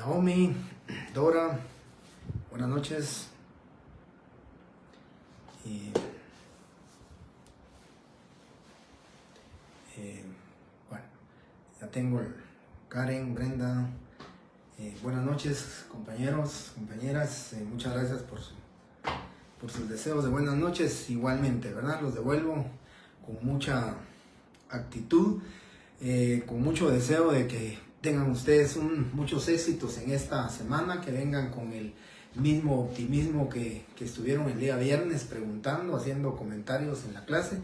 Naomi, Dora, buenas noches. Bueno, ya tengo Karen, Brenda. Buenas noches, compañeros, compañeras. Muchas gracias por sus deseos de buenas noches. Igualmente, ¿verdad? Los devuelvo con mucha actitud, con mucho deseo de que tengan ustedes muchos éxitos en esta semana, que vengan con el mismo optimismo que estuvieron el día viernes preguntando, haciendo comentarios en la clase.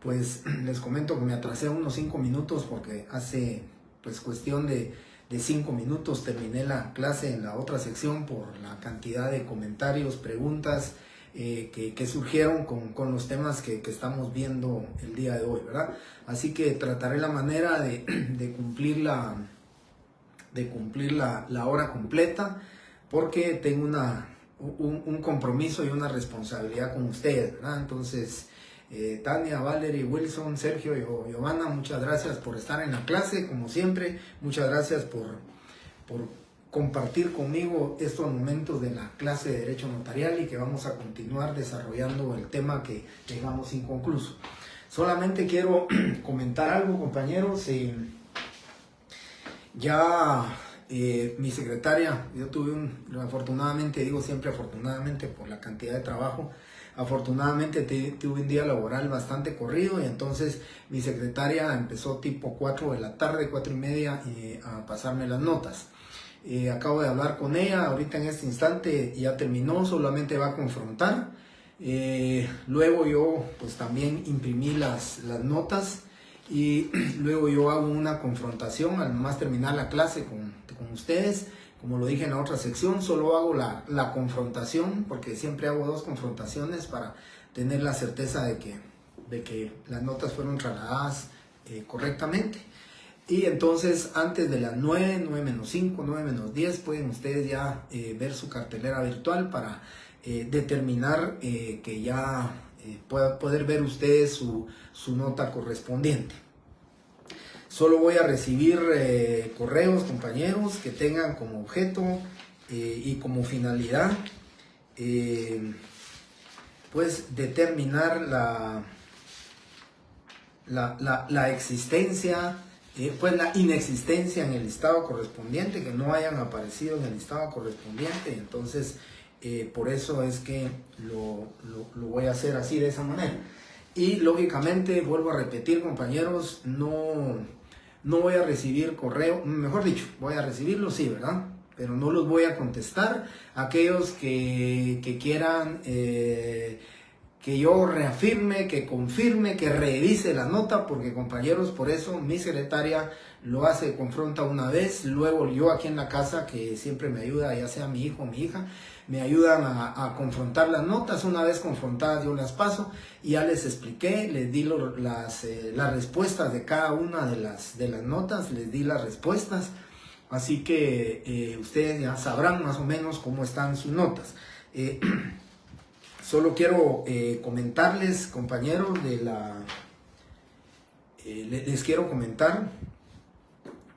Pues les comento que me atrasé unos 5 minutos porque hace pues cuestión de 5 minutos terminé la clase en la otra sección por la cantidad de comentarios, preguntas que surgieron con los temas que estamos viendo el día de hoy, ¿verdad? Así que trataré la manera de cumplir la hora completa, porque tengo un compromiso y una responsabilidad con ustedes, ¿verdad? Entonces, Tania, Valerie, Wilson, Sergio y Giovanna, muchas gracias por estar en la clase, como siempre. Muchas gracias por compartir conmigo estos momentos de la clase de Derecho Notarial, y que vamos a continuar desarrollando el tema que dejamos inconcluso. Solamente quiero comentar algo, compañeros. Mi secretaria, yo tuve afortunadamente, digo siempre afortunadamente por la cantidad de trabajo, afortunadamente tuve un día laboral bastante corrido, y entonces mi secretaria empezó tipo 4 de la tarde, 4:30, a pasarme las notas. Acabo de hablar con ella, ahorita en este instante ya terminó, solamente va a confrontar. Luego yo pues también imprimí las notas, y luego yo hago una confrontación al más terminar la clase con ustedes. Como lo dije en la otra sección, solo hago la confrontación, porque siempre hago 2 confrontaciones para tener la certeza de que las notas fueron trasladadas correctamente. Y entonces antes de las 9, 9 menos 5, 9 menos 10, pueden ustedes ya ver su cartelera virtual para determinar que ya poder ver ustedes su nota correspondiente. Solo voy a recibir correos, compañeros, que tengan como objeto y como finalidad pues determinar la existencia, pues la inexistencia en el listado correspondiente, que no hayan aparecido en el listado correspondiente. Entonces por eso es que lo voy a hacer así, de esa manera. Y lógicamente, vuelvo a repetir, compañeros, no voy a recibir correo, mejor dicho, voy a recibirlos, sí, ¿verdad? Pero no los voy a contestar. Aquellos que quieran que yo reafirme, que confirme, que revise la nota, porque, compañeros, por eso mi secretaria lo hace, confronta una vez, luego yo aquí en la casa, que siempre me ayuda, ya sea mi hijo o mi hija, me ayudan a confrontar las notas. Una vez confrontadas yo las paso, y ya les expliqué, les di las respuestas de cada una de las notas, les di las respuestas, así que ustedes ya sabrán más o menos cómo están sus notas. Solo quiero comentarles, compañeros, les quiero comentar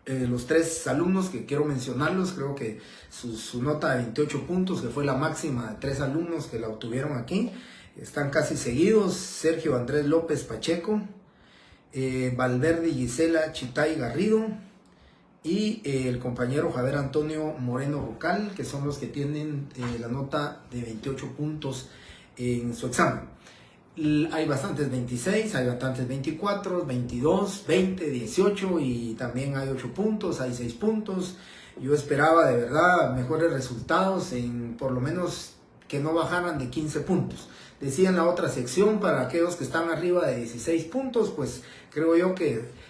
los 3 alumnos que quiero mencionarlos. Creo que su nota de 28 puntos, que fue la máxima de 3 alumnos que la obtuvieron aquí, están casi seguidos: Sergio Andrés López Pacheco, Valverde Gisela Chitay Garrido y el compañero Javier Antonio Moreno Rucal, que son los que tienen la nota de 28 puntos en su examen. Hay bastantes 26, hay bastantes 24, 22, 20, 18, y también hay 8 puntos, hay 6 puntos. Yo esperaba de verdad mejores resultados, por lo menos que no bajaran de 15 puntos. Decía en la otra sección, para aquellos que están arriba de 16 puntos, pues creo yo que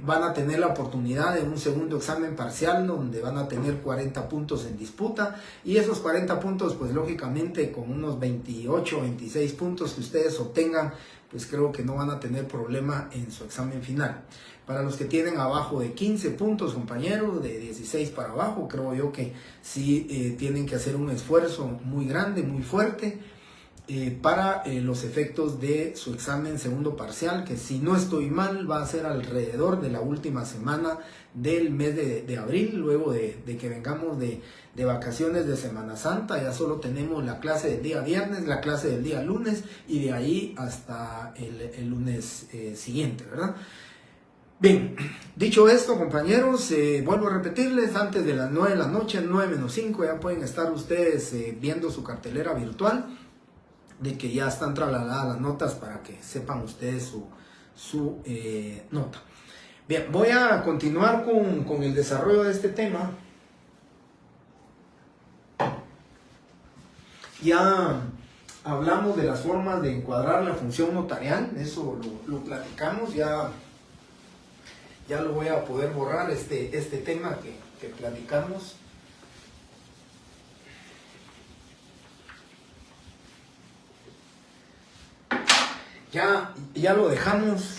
van a tener la oportunidad de un segundo examen parcial, donde van a tener 40 puntos en disputa, y esos 40 puntos, pues lógicamente con unos 28, 26 puntos que ustedes obtengan, pues creo que no van a tener problema en su examen final. Para los que tienen abajo de 15 puntos, compañeros, de 16 para abajo, creo yo que sí tienen que hacer un esfuerzo muy grande, muy fuerte, para los efectos de su examen segundo parcial, que si no estoy mal va a ser alrededor de la última semana del mes de abril, luego de que vengamos de vacaciones de Semana Santa. Ya solo tenemos la clase del día viernes, la clase del día lunes y de ahí hasta el lunes siguiente, ¿verdad? Bien, dicho esto, compañeros, vuelvo a repetirles, antes de las 9 de la noche, 9 menos 5, ya pueden estar ustedes viendo su cartelera virtual, de que ya están trasladadas las notas para que sepan ustedes su nota. Bien, voy a continuar con el desarrollo de este tema. Ya hablamos de las formas de encuadrar la función notarial, eso lo platicamos, ya lo voy a poder borrar este tema que platicamos. Ya lo dejamos,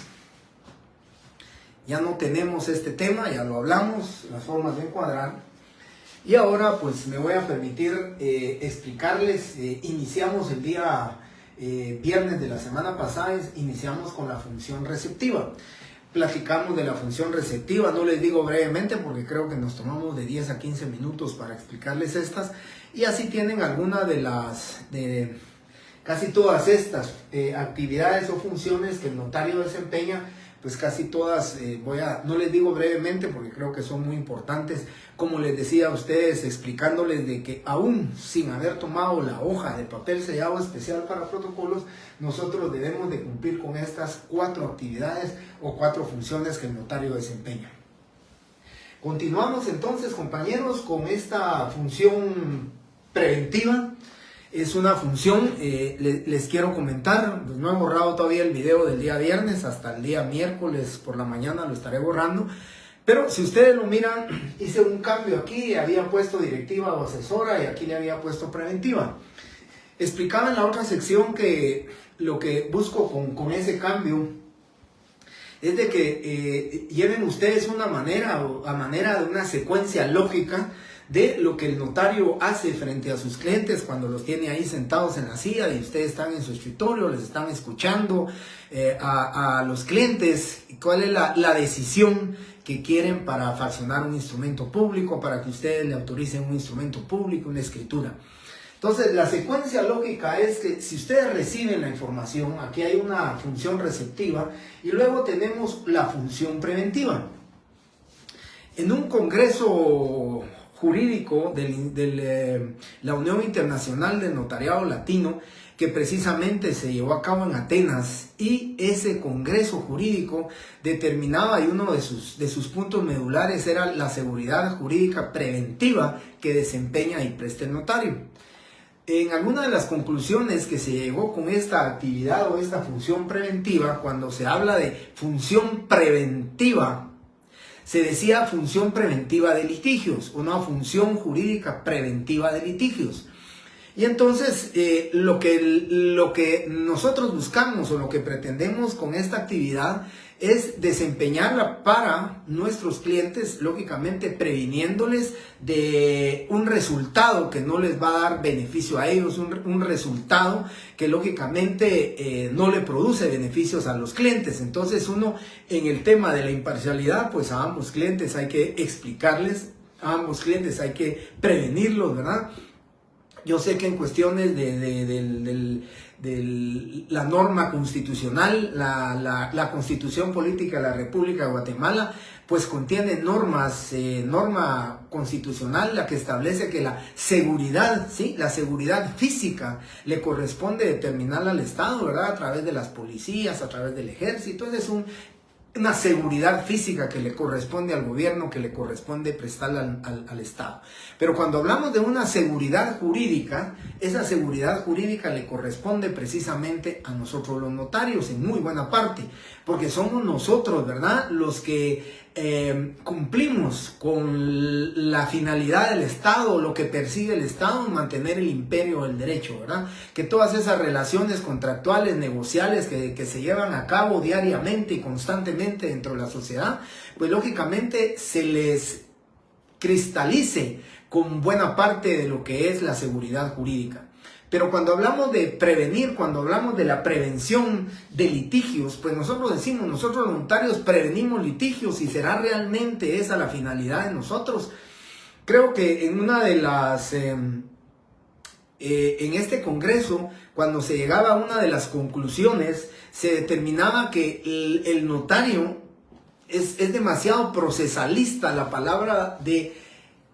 ya no tenemos este tema, ya lo hablamos, las formas de encuadrar. Y ahora pues me voy a permitir explicarles, iniciamos el día viernes de la semana pasada, iniciamos con la función receptiva. Platicamos de la función receptiva, no les digo brevemente porque creo que nos tomamos de 10 a 15 minutos para explicarles estas. Y así tienen algunas de casi todas estas actividades o funciones que el notario desempeña, pues casi todas, no les digo brevemente porque creo que son muy importantes, como les decía a ustedes, explicándoles de que aún sin haber tomado la hoja de papel sellado especial para protocolos, nosotros debemos de cumplir con estas 4 actividades o 4 funciones que el notario desempeña. Continuamos entonces, compañeros, con esta función preventiva. Es una función, les quiero comentar, pues no he borrado todavía el video del día viernes, hasta el día miércoles por la mañana lo estaré borrando, pero si ustedes lo miran, hice un cambio aquí, había puesto directiva o asesora y aquí le había puesto preventiva. Explicaba en la otra sección que lo que busco con ese cambio es de que lleven ustedes a manera de una secuencia lógica de lo que el notario hace frente a sus clientes cuando los tiene ahí sentados en la silla y ustedes están en su escritorio, les están escuchando a los clientes, cuál es la decisión que quieren para fraccionar un instrumento público, para que ustedes le autoricen un instrumento público, una escritura. Entonces, la secuencia lógica es que si ustedes reciben la información, aquí hay una función receptiva y luego tenemos la función preventiva. En un congreso jurídico de la Unión Internacional del Notariado Latino, que precisamente se llevó a cabo en Atenas, y ese congreso jurídico determinaba, y uno de sus puntos medulares era la seguridad jurídica preventiva que desempeña y presta el notario. En alguna de las conclusiones que se llegó con esta actividad o esta función preventiva, cuando se habla de función preventiva, se decía función preventiva de litigios, una función jurídica preventiva de litigios. Y entonces lo que nosotros buscamos o lo que pretendemos con esta actividad es desempeñarla para nuestros clientes, lógicamente previniéndoles de un resultado que no les va a dar beneficio a ellos, un resultado que lógicamente no le produce beneficios a los clientes. Entonces uno, en el tema de la imparcialidad, pues a ambos clientes hay que explicarles, a ambos clientes hay que prevenirlos, ¿verdad? Yo sé que en cuestiones de la norma constitucional, la Constitución Política de la República de Guatemala, pues contiene norma constitucional, la que establece que la seguridad, ¿sí? La seguridad física le corresponde determinarla al Estado, ¿verdad? A través de las policías, a través del ejército. Es una seguridad física que le corresponde al gobierno, que le corresponde prestarla al Estado. Pero cuando hablamos de una seguridad jurídica, esa seguridad jurídica le corresponde precisamente a nosotros los notarios en muy buena parte, porque somos nosotros, ¿verdad?, los que cumplimos con la finalidad del Estado, lo que persigue el Estado, mantener el imperio del derecho, ¿verdad? Que todas esas relaciones contractuales, negociales que se llevan a cabo diariamente y constantemente dentro de la sociedad, pues lógicamente se les cristalice con buena parte de lo que es la seguridad jurídica. Pero cuando hablamos de prevenir, cuando hablamos de la prevención de litigios, pues nosotros decimos, nosotros los notarios prevenimos litigios, y será realmente esa la finalidad de nosotros. Creo que en una de las, en este congreso, cuando se llegaba a una de las conclusiones, se determinaba que el notario es demasiado procesalista, la palabra de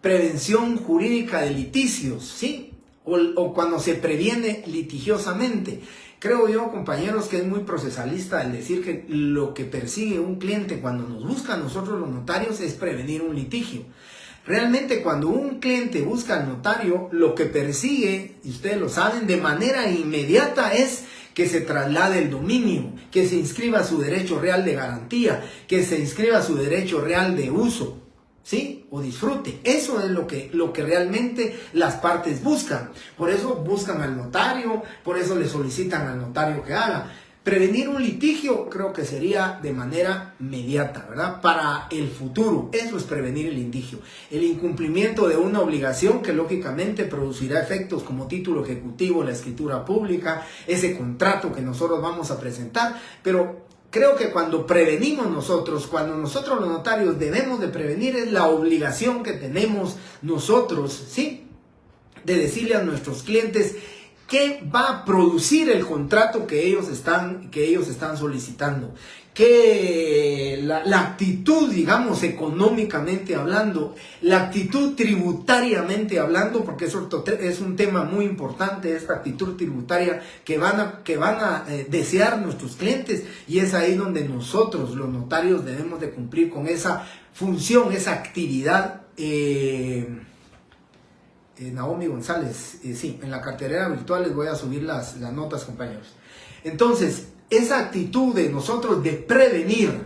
prevención jurídica de litigios, ¿sí? O cuando se previene litigiosamente. Creo yo, compañeros, que es muy procesalista el decir que lo que persigue un cliente cuando nos busca a nosotros los notarios es prevenir un litigio. Realmente cuando un cliente busca al notario, lo que persigue, y ustedes lo saben, de manera inmediata es que se traslade el dominio, que se inscriba su derecho real de garantía, que se inscriba su derecho real de uso, ¿sí? O disfrute. Eso es lo que realmente las partes buscan. Por eso buscan al notario, por eso le solicitan al notario que haga. Prevenir un litigio creo que sería de manera inmediata, ¿verdad? Para el futuro. Eso es prevenir el litigio. El incumplimiento de una obligación que lógicamente producirá efectos como título ejecutivo, la escritura pública, ese contrato que nosotros vamos a presentar, pero creo que cuando prevenimos nosotros, cuando nosotros los notarios debemos de prevenir, es la obligación que tenemos nosotros, ¿sí? De decirle a nuestros clientes qué va a producir el contrato que ellos están solicitando. Que la actitud, digamos, económicamente hablando, la actitud tributariamente hablando, porque eso es un tema muy importante, esta actitud tributaria que van a desear nuestros clientes, y es ahí donde nosotros, los notarios, debemos de cumplir con esa función, esa actividad. Naomi González, sí, en la cartelera virtual les voy a subir las notas, compañeros. Entonces, esa actitud de nosotros de prevenir,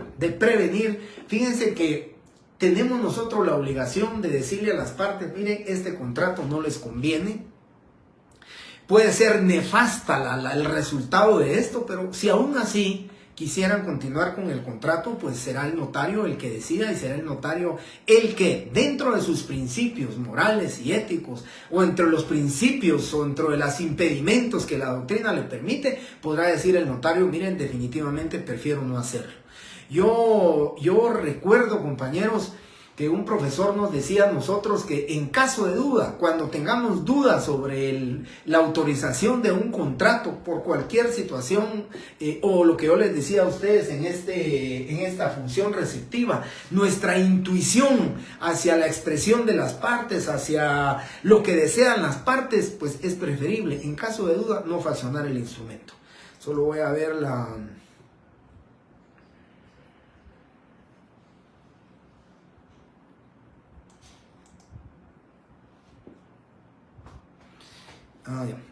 fíjense que tenemos nosotros la obligación de decirle a las partes, miren, este contrato no les conviene, puede ser nefasta el resultado de esto, pero si aún así quisieran continuar con el contrato, pues será el notario el que decida, y será el notario el que, dentro de sus principios morales y éticos, o entre los principios o entre los impedimentos que la doctrina le permite, podrá decir el notario, miren, definitivamente prefiero no hacerlo. Yo recuerdo, compañeros, que un profesor nos decía a nosotros que en caso de duda, cuando tengamos dudas sobre la autorización de un contrato por cualquier situación, o lo que yo les decía a ustedes en esta función receptiva, nuestra intuición hacia la expresión de las partes, hacia lo que desean las partes, pues es preferible, en caso de duda, no fraccionar el instrumento. Solo voy a ver ya.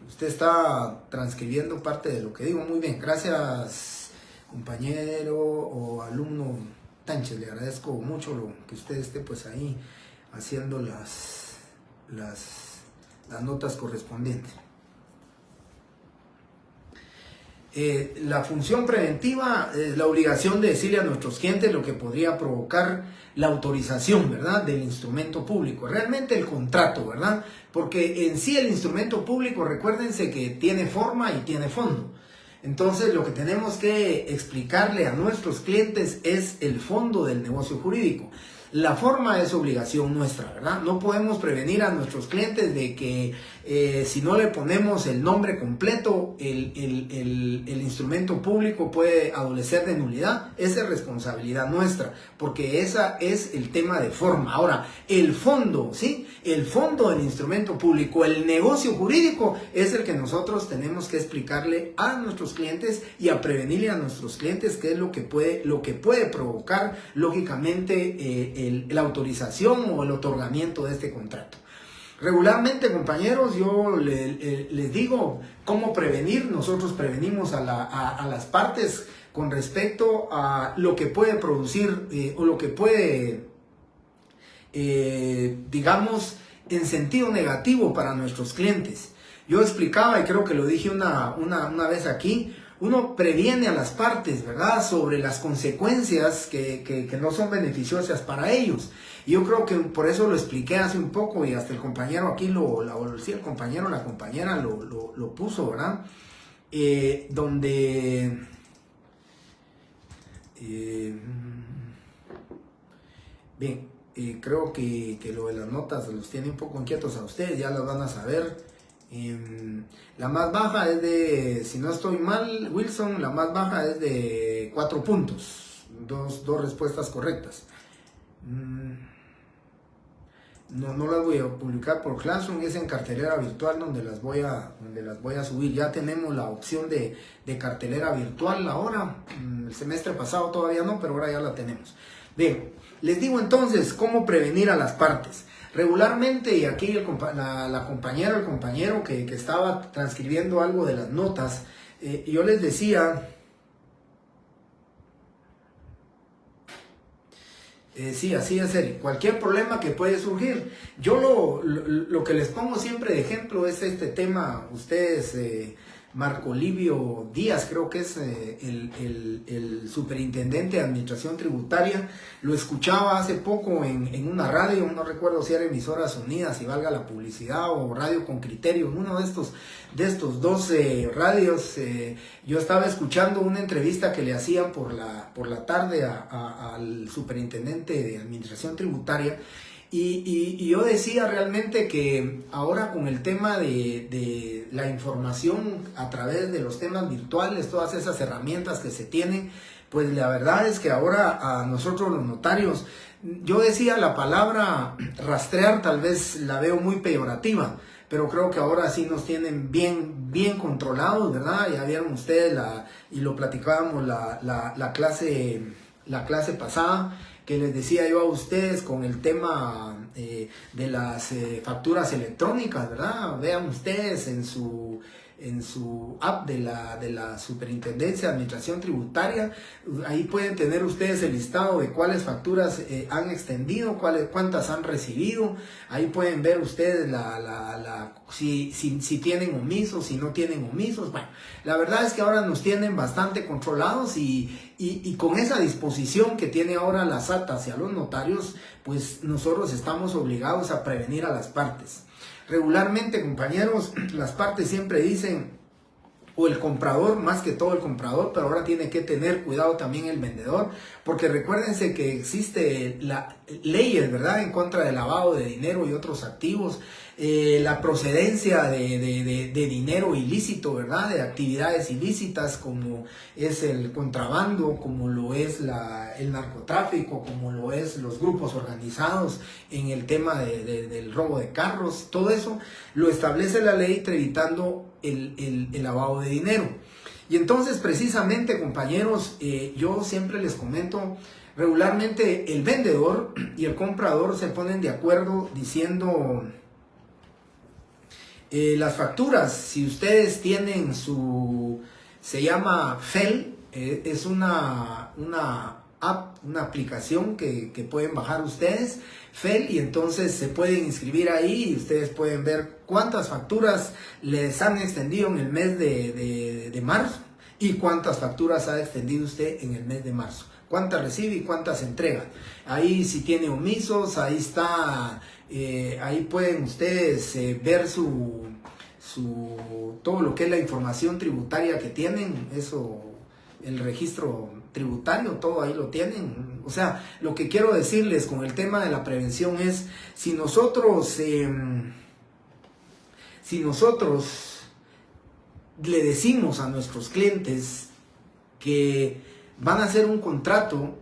Usted está transcribiendo parte de lo que digo. Muy bien, gracias, compañero o alumno Tánchez. Le agradezco mucho lo que usted esté pues ahí haciendo las notas correspondientes. La función preventiva es la obligación de decirle a nuestros clientes lo que podría provocar la autorización, ¿verdad?, del instrumento público. Realmente el contrato, ¿verdad? Porque en sí el instrumento público, recuérdense que tiene forma y tiene fondo. Entonces lo que tenemos que explicarle a nuestros clientes es el fondo del negocio jurídico. La forma es obligación nuestra, ¿verdad? No podemos prevenir a nuestros clientes de que si no le ponemos el nombre completo, el instrumento público puede adolecer de nulidad. Esa es responsabilidad nuestra, porque esa es el tema de forma. Ahora, el fondo, ¿sí? El fondo del instrumento público, el negocio jurídico, es el que nosotros tenemos que explicarle a nuestros clientes y a prevenirle a nuestros clientes qué es lo que puede provocar, lógicamente, la autorización o el otorgamiento de este contrato. Regularmente, compañeros, yo les digo cómo prevenir. Nosotros prevenimos a las partes con respecto a lo que puede producir o lo que puede, digamos, en sentido negativo para nuestros clientes. Yo explicaba, y creo que lo dije una vez aquí, uno previene a las partes, ¿verdad?, sobre las consecuencias que no son beneficiosas para ellos. Y yo creo que por eso lo expliqué hace un poco, y hasta el compañero aquí, sí, el compañero, la compañera lo puso, ¿verdad? Bien, creo que lo de las notas los tiene un poco inquietos a ustedes, ya las van a saber. La más baja es de, si no estoy mal, Wilson, la más baja es de 4 puntos, dos respuestas correctas. No las voy a publicar por Classroom, es en cartelera virtual donde las voy a subir. Ya tenemos la opción de cartelera virtual ahora. El semestre pasado todavía no, pero ahora ya la tenemos. Bien, les digo entonces cómo prevenir a las partes. Regularmente, y aquí la compañera, el compañero que estaba transcribiendo algo de las notas, yo les decía... sí, así es, Eric. Cualquier problema que puede surgir. Yo lo que les pongo siempre de ejemplo es este tema. Ustedes, Marco Livio Díaz, creo que es el superintendente de Administración Tributaria, lo escuchaba hace poco en una radio, no recuerdo si era Emisoras Unidas, si valga la publicidad, o Radio con Criterio, en uno de estos dos radios. Yo estaba escuchando una entrevista que le hacían por la tarde al superintendente de Administración Tributaria, y yo decía realmente que ahora con el tema de la información a través de los temas virtuales, todas esas herramientas que se tienen, pues la verdad es que ahora a nosotros los notarios, yo decía la palabra rastrear tal vez la veo muy peyorativa, pero creo que ahora sí nos tienen bien controlados, ¿verdad? Ya vieron ustedes, y lo platicábamos la clase pasada, que les decía yo a ustedes con el tema de las facturas electrónicas, ¿verdad? Vean ustedes en su app de la Superintendencia de Administración Tributaria, ahí pueden tener ustedes el listado de cuáles facturas han extendido, cuántas han recibido. Ahí pueden ver ustedes si tienen omisos, si no tienen omisos. Bueno, la verdad es que ahora nos tienen bastante controlados, y con esa disposición que tiene ahora la SAT hacia los notarios, pues nosotros estamos obligados a prevenir a las partes. Regularmente, compañeros, las partes siempre dicen, o el comprador, más que todo el comprador, pero ahora tiene que tener cuidado también el vendedor, porque recuérdense que existe leyes, ¿verdad?, en contra del lavado de dinero y otros activos, la procedencia de dinero ilícito, ¿verdad?, de actividades ilícitas, como es el contrabando, como lo es el narcotráfico, como lo es los grupos organizados en el tema del robo de carros. Todo eso lo establece la ley, evitando el lavado de dinero. Y entonces, precisamente, compañeros, yo siempre les comento, regularmente el vendedor y el comprador se ponen de acuerdo diciendo, las facturas, si ustedes tienen se llama FEL, es una app, una aplicación que pueden bajar ustedes, FEL, y entonces se pueden inscribir ahí y ustedes pueden ver cuántas facturas les han extendido en el mes de marzo y cuántas facturas ha extendido usted en el mes de marzo, cuántas recibe y cuántas entrega. Ahí, si tiene omisos, ahí está, ahí pueden ustedes ver todo lo que es la información tributaria que tienen, eso, el registro tributario, todo ahí lo tienen. O sea, lo que quiero decirles con el tema de la prevención es, si nosotros le decimos a nuestros clientes que van a hacer un contrato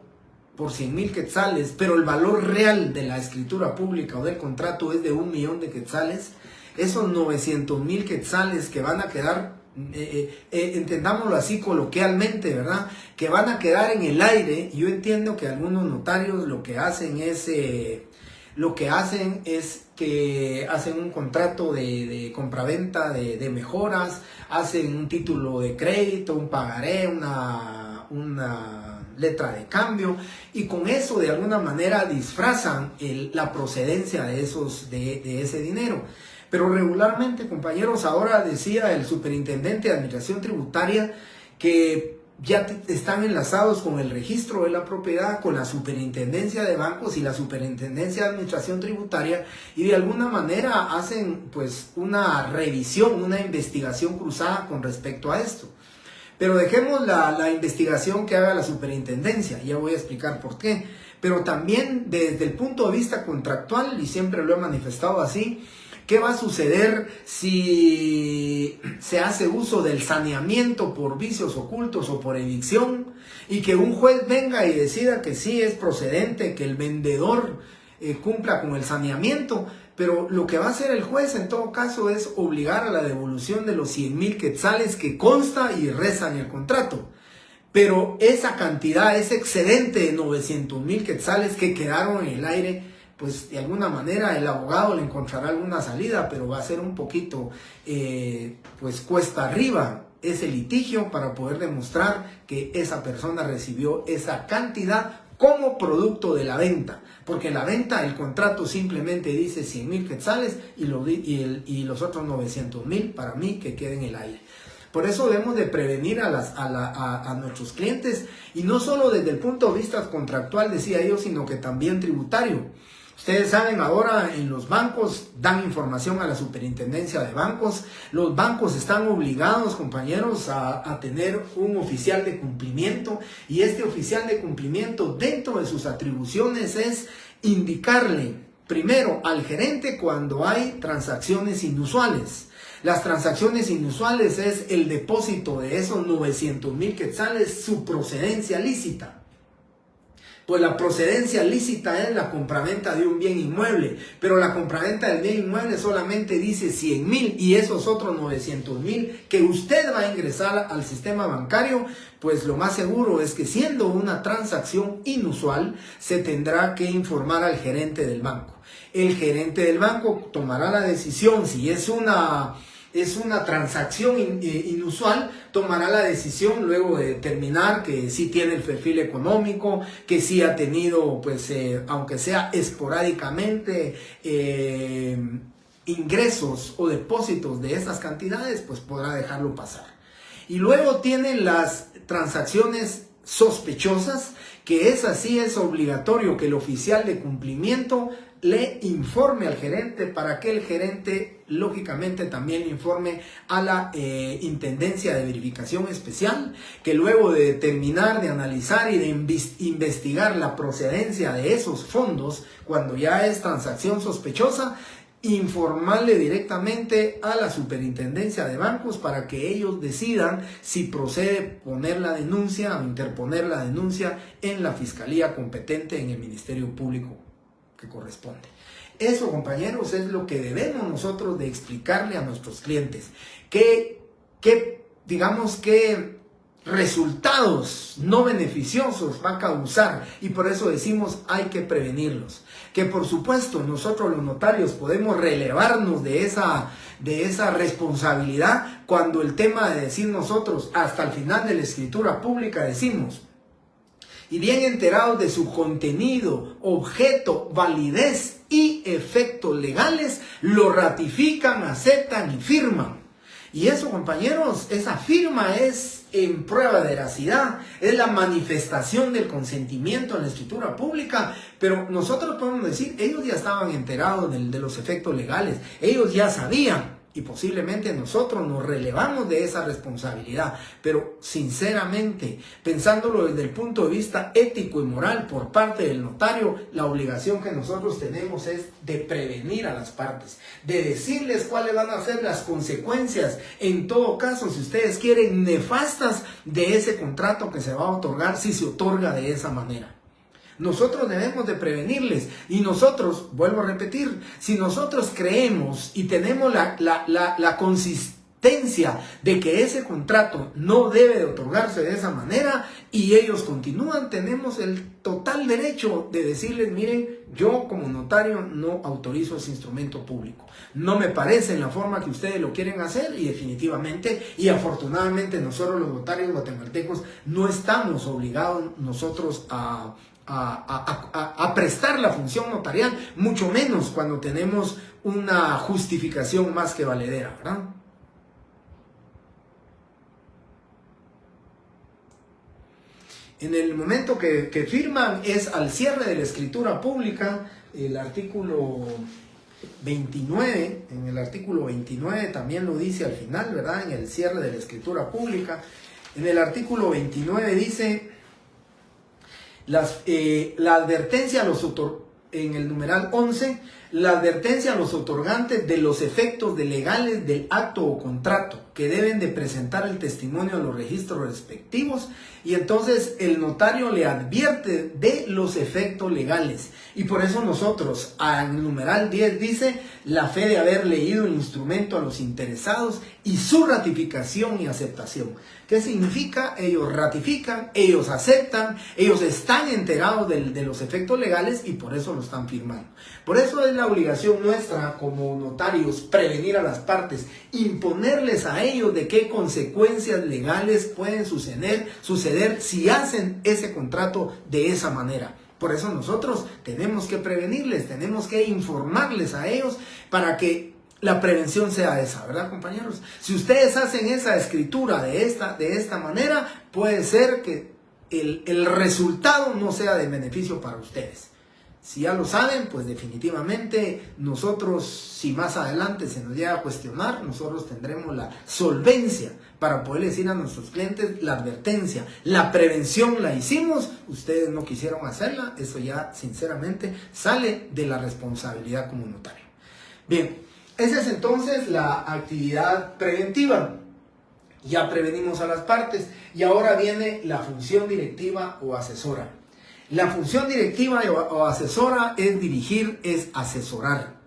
por 100,000 quetzales, pero el valor real de la escritura pública o del contrato es de 1,000,000 de quetzales, esos 900,000 quetzales que van a quedar, entendámoslo así coloquialmente, ¿verdad?, que van a quedar en el aire. Yo entiendo que algunos notarios lo que hacen es que hacen un contrato de compraventa de mejoras, hacen un título de crédito, un pagaré, una letra de cambio, y con eso de alguna manera disfrazan la procedencia de ese dinero. Pero regularmente, compañeros, ahora decía el superintendente de Administración Tributaria que ya están enlazados con el registro de la propiedad, con la superintendencia de bancos y la superintendencia de administración tributaria, y de alguna manera hacen pues una revisión, una investigación cruzada con respecto a esto. Pero dejemos la investigación que haga la superintendencia, ya voy a explicar por qué. Pero también desde el punto de vista contractual, y siempre lo he manifestado así, ¿qué va a suceder si se hace uso del saneamiento por vicios ocultos o por evicción y que un juez venga y decida que sí es procedente que el vendedor cumpla con el saneamiento? Pero lo que va a hacer el juez en todo caso es obligar a la devolución de los 100,000 quetzales que consta y reza en el contrato. Pero esa cantidad, ese excedente de 900,000 quetzales que quedaron en el aire, pues de alguna manera el abogado le encontrará alguna salida, pero va a ser un poquito pues cuesta arriba ese litigio para poder demostrar que esa persona recibió esa cantidad como producto de la venta. Porque en la venta el contrato simplemente dice 100,000 quetzales y los otros 900,000 para mí que queden en el aire. Por eso debemos de prevenir a nuestros clientes, y no solo desde el punto de vista contractual, decía yo, sino que también tributario. Ustedes saben, ahora en los bancos dan información a la superintendencia de bancos. Los bancos están obligados, compañeros, a tener un oficial de cumplimiento, y este oficial de cumplimiento dentro de sus atribuciones es indicarle primero al gerente cuando hay transacciones inusuales. Las transacciones inusuales es el depósito de esos 900,000 quetzales, su procedencia lícita. Pues la procedencia lícita es la compraventa de un bien inmueble, pero la compraventa del bien inmueble solamente dice 100,000 y esos otros 900,000 que usted va a ingresar al sistema bancario, pues lo más seguro es que siendo una transacción inusual se tendrá que informar al gerente del banco. El gerente del banco tomará la decisión, si es una transacción inusual, tomará la decisión luego de determinar que sí tiene el perfil económico, que sí ha tenido, pues, aunque sea esporádicamente, ingresos o depósitos de esas cantidades, pues podrá dejarlo pasar. Y luego tienen las transacciones sospechosas, que es así, es obligatorio que el oficial de cumplimiento le informe al gerente para que el gerente lógicamente también informe a la Intendencia de Verificación Especial, que luego de determinar, de analizar y de investigar la procedencia de esos fondos, cuando ya es transacción sospechosa, informarle directamente a la superintendencia de bancos para que ellos decidan si procede poner la denuncia o interponer la denuncia en la fiscalía competente en el Ministerio Público que corresponde. Eso, compañeros, es lo que debemos nosotros de explicarle a nuestros clientes. ¿Qué resultados no beneficiosos va a causar? Y por eso decimos hay que prevenirlos. Que por supuesto nosotros los notarios podemos relevarnos de esa responsabilidad cuando el tema de decir nosotros hasta el final de la escritura pública decimos: y bien enterados de su contenido, objeto, validez y efectos legales, lo ratifican, aceptan y firman. Y eso, compañeros, esa firma es en prueba de veracidad, es la manifestación del consentimiento en la escritura pública. Pero nosotros podemos decir, ellos ya estaban enterados de los efectos legales, ellos ya sabían. Y posiblemente nosotros nos relevamos de esa responsabilidad, pero sinceramente, pensándolo desde el punto de vista ético y moral por parte del notario, la obligación que nosotros tenemos es de prevenir a las partes, de decirles cuáles van a ser las consecuencias, en todo caso, si ustedes quieren, nefastas de ese contrato que se va a otorgar si se otorga de esa manera. Nosotros debemos de prevenirles, y nosotros, vuelvo a repetir, si nosotros creemos y tenemos la consistencia de que ese contrato no debe de otorgarse de esa manera y ellos continúan, tenemos el total derecho de decirles: miren, yo como notario no autorizo ese instrumento público, no me parece en la forma que ustedes lo quieren hacer, y definitivamente y afortunadamente nosotros los notarios guatemaltecos no estamos obligados nosotros a prestar la función notarial, mucho menos cuando tenemos una justificación más que valedera, ¿verdad? En el momento que firman es al cierre de la escritura pública, el artículo 29, en el artículo 29 también lo dice al final, ¿verdad? En el cierre de la escritura pública, en el artículo 29 dice, la advertencia a los en el numeral 11, la advertencia a los otorgantes de los efectos legales del acto o contrato, que deben de presentar el testimonio a los registros respectivos, y entonces el notario le advierte de los efectos legales. Y por eso nosotros, en el numeral 10 dice, la fe de haber leído el instrumento a los interesados y su ratificación y aceptación. ¿Qué significa? Ellos ratifican, ellos aceptan, ellos están enterados de los efectos legales y por eso lo están firmando. Por eso es la obligación nuestra como notarios prevenir a las partes, imponerles a ellos de qué consecuencias legales pueden suceder si hacen ese contrato de esa manera. Por eso nosotros tenemos que prevenirles, tenemos que informarles a ellos para que la prevención sea esa, ¿verdad, compañeros? Si ustedes hacen esa escritura de esta manera, puede ser que el resultado no sea de beneficio para ustedes. Si ya lo saben, pues definitivamente nosotros, si más adelante se nos llega a cuestionar, nosotros tendremos la solvencia para poder decir a nuestros clientes la advertencia, la prevención la hicimos, ustedes no quisieron hacerla, eso ya sinceramente sale de la responsabilidad como notario. Bien, esa es entonces la actividad preventiva. Ya prevenimos a las partes y ahora viene la función directiva o asesora. La función directiva o asesora es dirigir, es asesorar.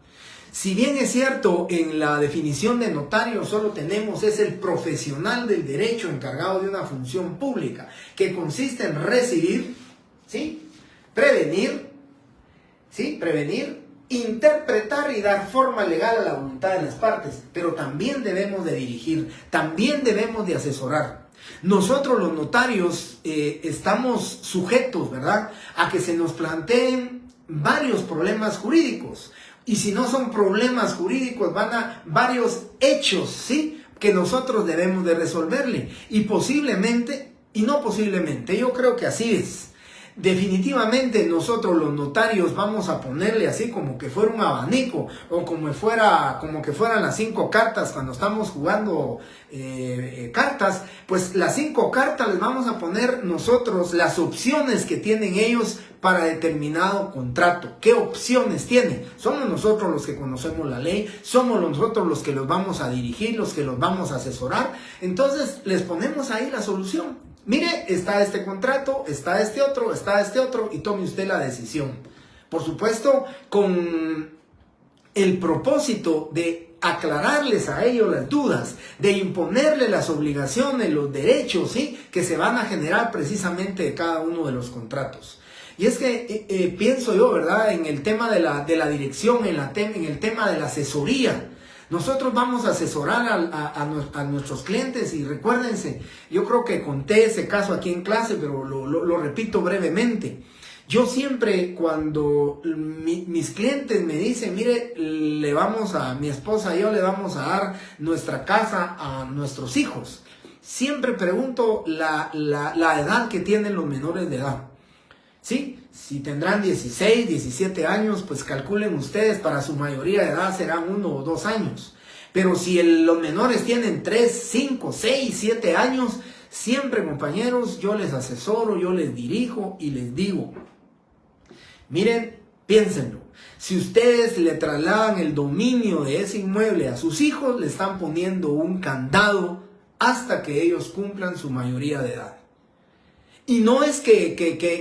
Si bien es cierto, en la definición de notario solo tenemos es el profesional del derecho encargado de una función pública, que consiste en recibir, ¿sí? Prevenir, interpretar y dar forma legal a la voluntad de las partes, pero también debemos de dirigir, también debemos de asesorar. Nosotros los notarios estamos sujetos, ¿verdad?, a que se nos planteen varios problemas jurídicos. Y si no son problemas jurídicos, van a varios hechos, ¿sí?, que nosotros debemos de resolverle. Y posiblemente, y no posiblemente, yo creo que así es. Definitivamente nosotros los notarios vamos a ponerle así como que fuera un abanico o como que fueran las 5 cartas cuando estamos jugando cartas, pues las 5 cartas les vamos a poner nosotros las opciones que tienen ellos para determinado contrato. ¿Qué opciones tienen? Somos nosotros los que conocemos la ley, somos nosotros los que los vamos a dirigir, los que los vamos a asesorar. Entonces les ponemos ahí la solución. Mire, está este contrato, está este otro, y tome usted la decisión. Por supuesto, con el propósito de aclararles a ellos las dudas, de imponerles las obligaciones, los derechos, ¿sí?, que se van a generar precisamente de cada uno de los contratos. Y es que pienso yo, ¿verdad?, en el tema de la dirección, en el tema de la asesoría. Nosotros vamos a asesorar a nuestros clientes y recuérdense, yo creo que conté ese caso aquí en clase, pero lo repito brevemente. Yo siempre cuando mis clientes me dicen, mire, mi esposa y yo le vamos a dar nuestra casa a nuestros hijos, siempre pregunto la edad que tienen los menores de edad. ¿Sí? Si tendrán 16, 17 años, pues calculen ustedes, para su mayoría de edad serán 1 o 2 años. Pero si los menores tienen 3, 5, 6, 7 años, siempre, compañeros, yo les asesoro, yo les dirijo y les digo, miren, piénsenlo. Si ustedes le trasladan el dominio de ese inmueble a sus hijos, le están poniendo un candado hasta que ellos cumplan su mayoría de edad. Y no es que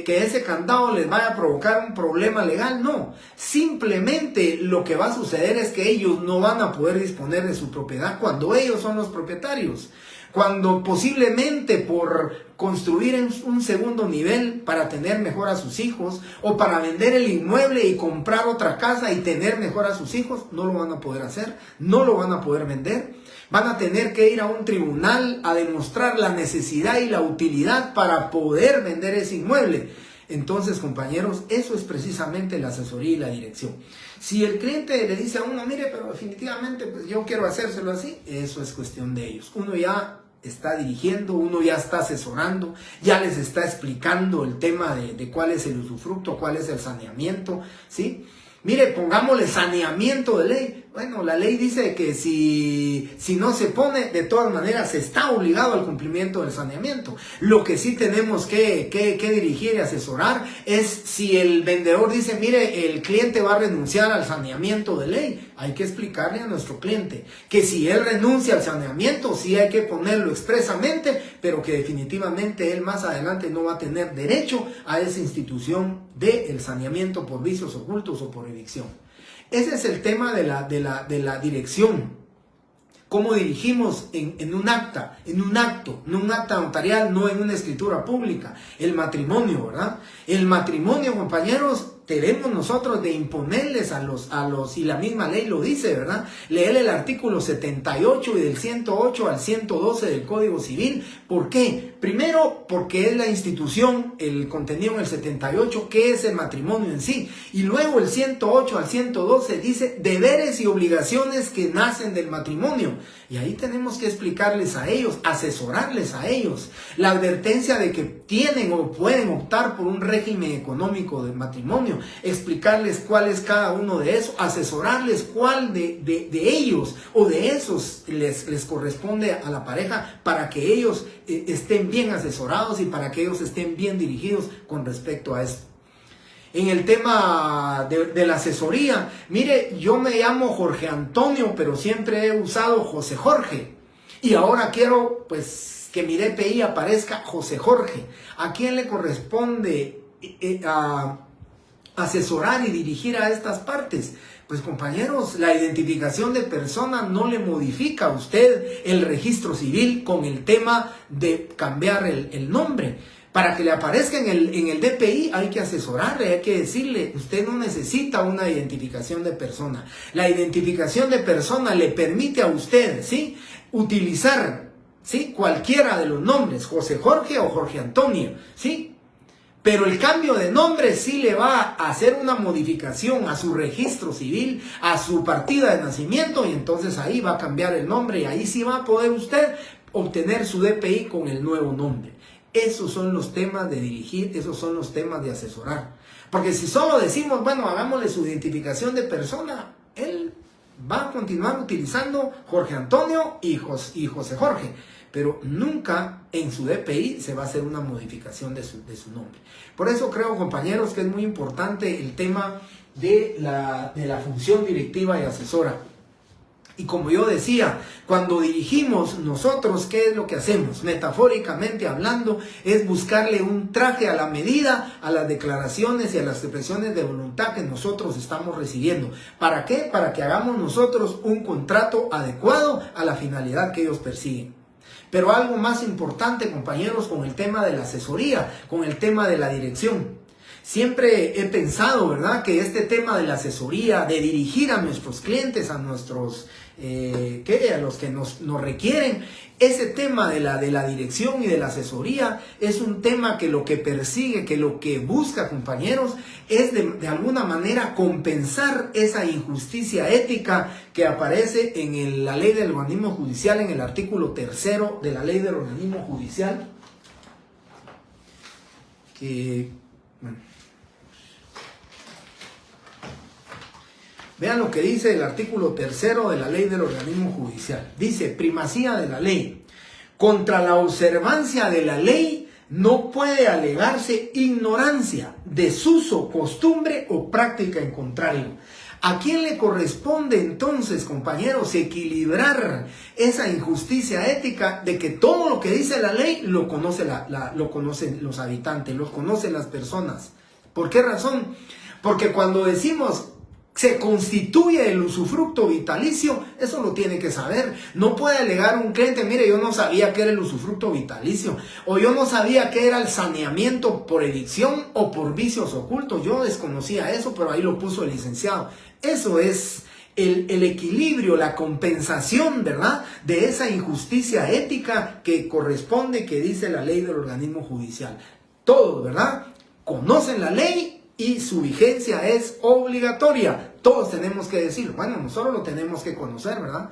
ese candado les vaya a provocar un problema legal, no. Simplemente lo que va a suceder es que ellos no van a poder disponer de su propiedad cuando ellos son los propietarios. Cuando posiblemente por construir en un segundo nivel para tener mejor a sus hijos, o para vender el inmueble y comprar otra casa y tener mejor a sus hijos, no lo van a poder hacer, no lo van a poder vender. Van a tener que ir a un tribunal a demostrar la necesidad y la utilidad para poder vender ese inmueble. Entonces, compañeros, eso es precisamente la asesoría y la dirección. Si el cliente le dice a uno, mire, pero definitivamente pues yo quiero hacérselo así, eso es cuestión de ellos. Uno ya está dirigiendo, uno ya está asesorando, ya les está explicando el tema de cuál es el usufructo, cuál es el saneamiento, ¿sí? Mire, pongámosle saneamiento de ley. Bueno, la ley dice que si no se pone, de todas maneras se está obligado al cumplimiento del saneamiento. Lo que sí tenemos que dirigir y asesorar es si el vendedor dice, mire, el cliente va a renunciar al saneamiento de ley. Hay que explicarle a nuestro cliente que si él renuncia al saneamiento, sí hay que ponerlo expresamente, pero que definitivamente él más adelante no va a tener derecho a esa institución del saneamiento por vicios ocultos o por evicción. Ese es el tema de la dirección. Cómo dirigimos en un acta, en un acto notarial, no en una escritura pública. El matrimonio, ¿verdad? El matrimonio, compañeros, debemos nosotros de imponerles a los, y la misma ley lo dice, ¿verdad? Leer el artículo 78 y del 108 al 112 del Código Civil. ¿Por qué? Primero, porque es la institución, el contenido en el 78, que es el matrimonio en sí. Y luego el 108 al 112 dice deberes y obligaciones que nacen del matrimonio. Y ahí tenemos que explicarles a ellos, asesorarles a ellos. La advertencia de que tienen o pueden optar por un régimen económico de matrimonio. Explicarles cuál es cada uno de esos. Asesorarles cuál de ellos o de esos les corresponde a la pareja para que ellos estén bien asesorados y para que ellos estén bien dirigidos con respecto a esto. En el tema de la asesoría, mire, yo me llamo Jorge Antonio, pero siempre he usado José Jorge. Y ahora quiero, pues, que mi DPI aparezca José Jorge. ¿A quién le corresponde asesorar y dirigir a estas partes? Pues, compañeros, la identificación de persona no le modifica a usted el registro civil con el tema de cambiar el nombre. Para que le aparezca en el DPI hay que asesorarle, hay que decirle, usted no necesita una identificación de persona. La identificación de persona le permite a usted, ¿sí?, utilizar, ¿sí?, cualquiera de los nombres, José Jorge o Jorge Antonio, ¿sí? Pero el cambio de nombre sí le va a hacer una modificación a su registro civil, a su partida de nacimiento, y entonces ahí va a cambiar el nombre y ahí sí va a poder usted obtener su DPI con el nuevo nombre. Esos son los temas de dirigir, esos son los temas de asesorar. Porque si solo decimos, bueno, hagámosle su identificación de persona, él va a continuar utilizando Jorge Antonio y José Jorge, pero nunca en su DPI se va a hacer una modificación de su nombre. Por eso creo, compañeros, que es muy importante el tema de la función directiva y asesora. Y como yo decía, cuando dirigimos nosotros, ¿qué es lo que hacemos? Metafóricamente hablando, es buscarle un traje a la medida a las declaraciones y a las expresiones de voluntad que nosotros estamos recibiendo. ¿Para qué? Para que hagamos nosotros un contrato adecuado a la finalidad que ellos persiguen. Pero algo más importante, compañeros, con el tema de la asesoría, con el tema de la dirección. Siempre he pensado, ¿verdad?, que este tema de la asesoría, de dirigir a nuestros clientes, a nuestros, a los que nos requieren, ese tema de la dirección y de la asesoría es un tema que lo que persigue, que lo que busca, compañeros, es de alguna manera compensar esa injusticia ética que aparece en la ley del organismo judicial, en el artículo 3 de la ley del organismo judicial, vean lo que dice el artículo 3 de la ley del organismo judicial. Dice, primacía de la ley. Contra la observancia de la ley no puede alegarse ignorancia, desuso, costumbre o práctica en contrario. ¿A quién le corresponde entonces, compañeros, equilibrar esa injusticia ética de que todo lo que dice la ley lo conocen los habitantes, lo conocen las personas? ¿Por qué razón? Porque cuando decimos se constituye el usufructo vitalicio, eso lo tiene que saber. No puede alegar un cliente, mire, yo no sabía que era el usufructo vitalicio, o yo no sabía que era el saneamiento por evicción o por vicios ocultos. Yo desconocía eso, pero ahí lo puso el licenciado. Eso es el equilibrio, la compensación, ¿verdad?, de esa injusticia ética que corresponde, que dice la ley del organismo judicial. Todos, ¿verdad?, conocen la ley y su vigencia es obligatoria. Todos tenemos que decir, bueno, nosotros lo tenemos que conocer, ¿verdad?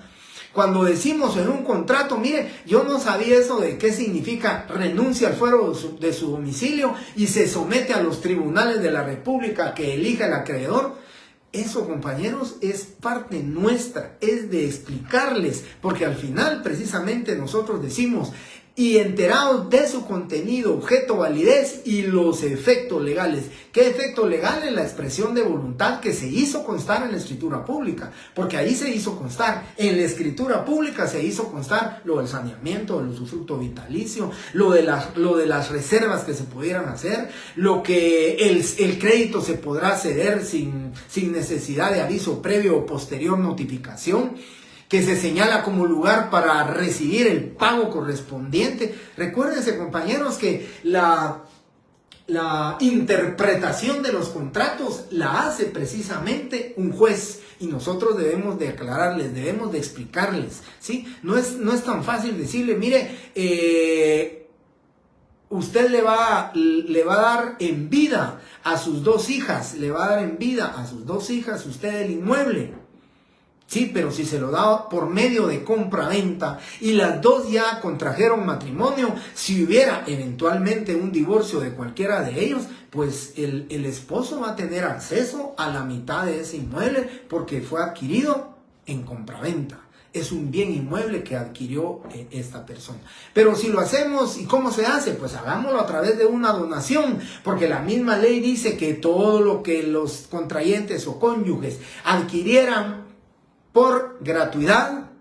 Cuando decimos en un contrato, mire, yo no sabía eso de qué significa renuncia al fuero de su domicilio y se somete a los tribunales de la República que elija el acreedor. Eso, compañeros, es parte nuestra, es de explicarles, porque al final precisamente nosotros decimos, y enterados de su contenido, objeto, validez y los efectos legales. ¿Qué efecto legal? Es la expresión de voluntad que se hizo constar en la escritura pública, porque ahí se hizo constar, en la escritura pública se hizo constar lo del saneamiento, el usufructo vitalicio, lo de las reservas que se pudieran hacer, lo que el crédito se podrá ceder sin necesidad de aviso previo o posterior notificación, que se señala como lugar para recibir el pago correspondiente. Recuérdense, compañeros, que la interpretación de los contratos la hace precisamente un juez y nosotros debemos de aclararles, debemos de explicarles, ¿sí? No es tan fácil decirle, mire, usted le va a dar en vida a sus dos hijas, usted el inmueble. Sí, pero si se lo da por medio de compra-venta y las dos ya contrajeron matrimonio, si hubiera eventualmente un divorcio de cualquiera de ellos, pues el esposo va a tener acceso a la mitad de ese inmueble porque fue adquirido en compra-venta. Es un bien inmueble que adquirió esta persona. Pero si lo hacemos, ¿y cómo se hace? Pues hagámoslo a través de una donación, porque la misma ley dice que todo lo que los contrayentes o cónyuges adquirieran por gratuidad,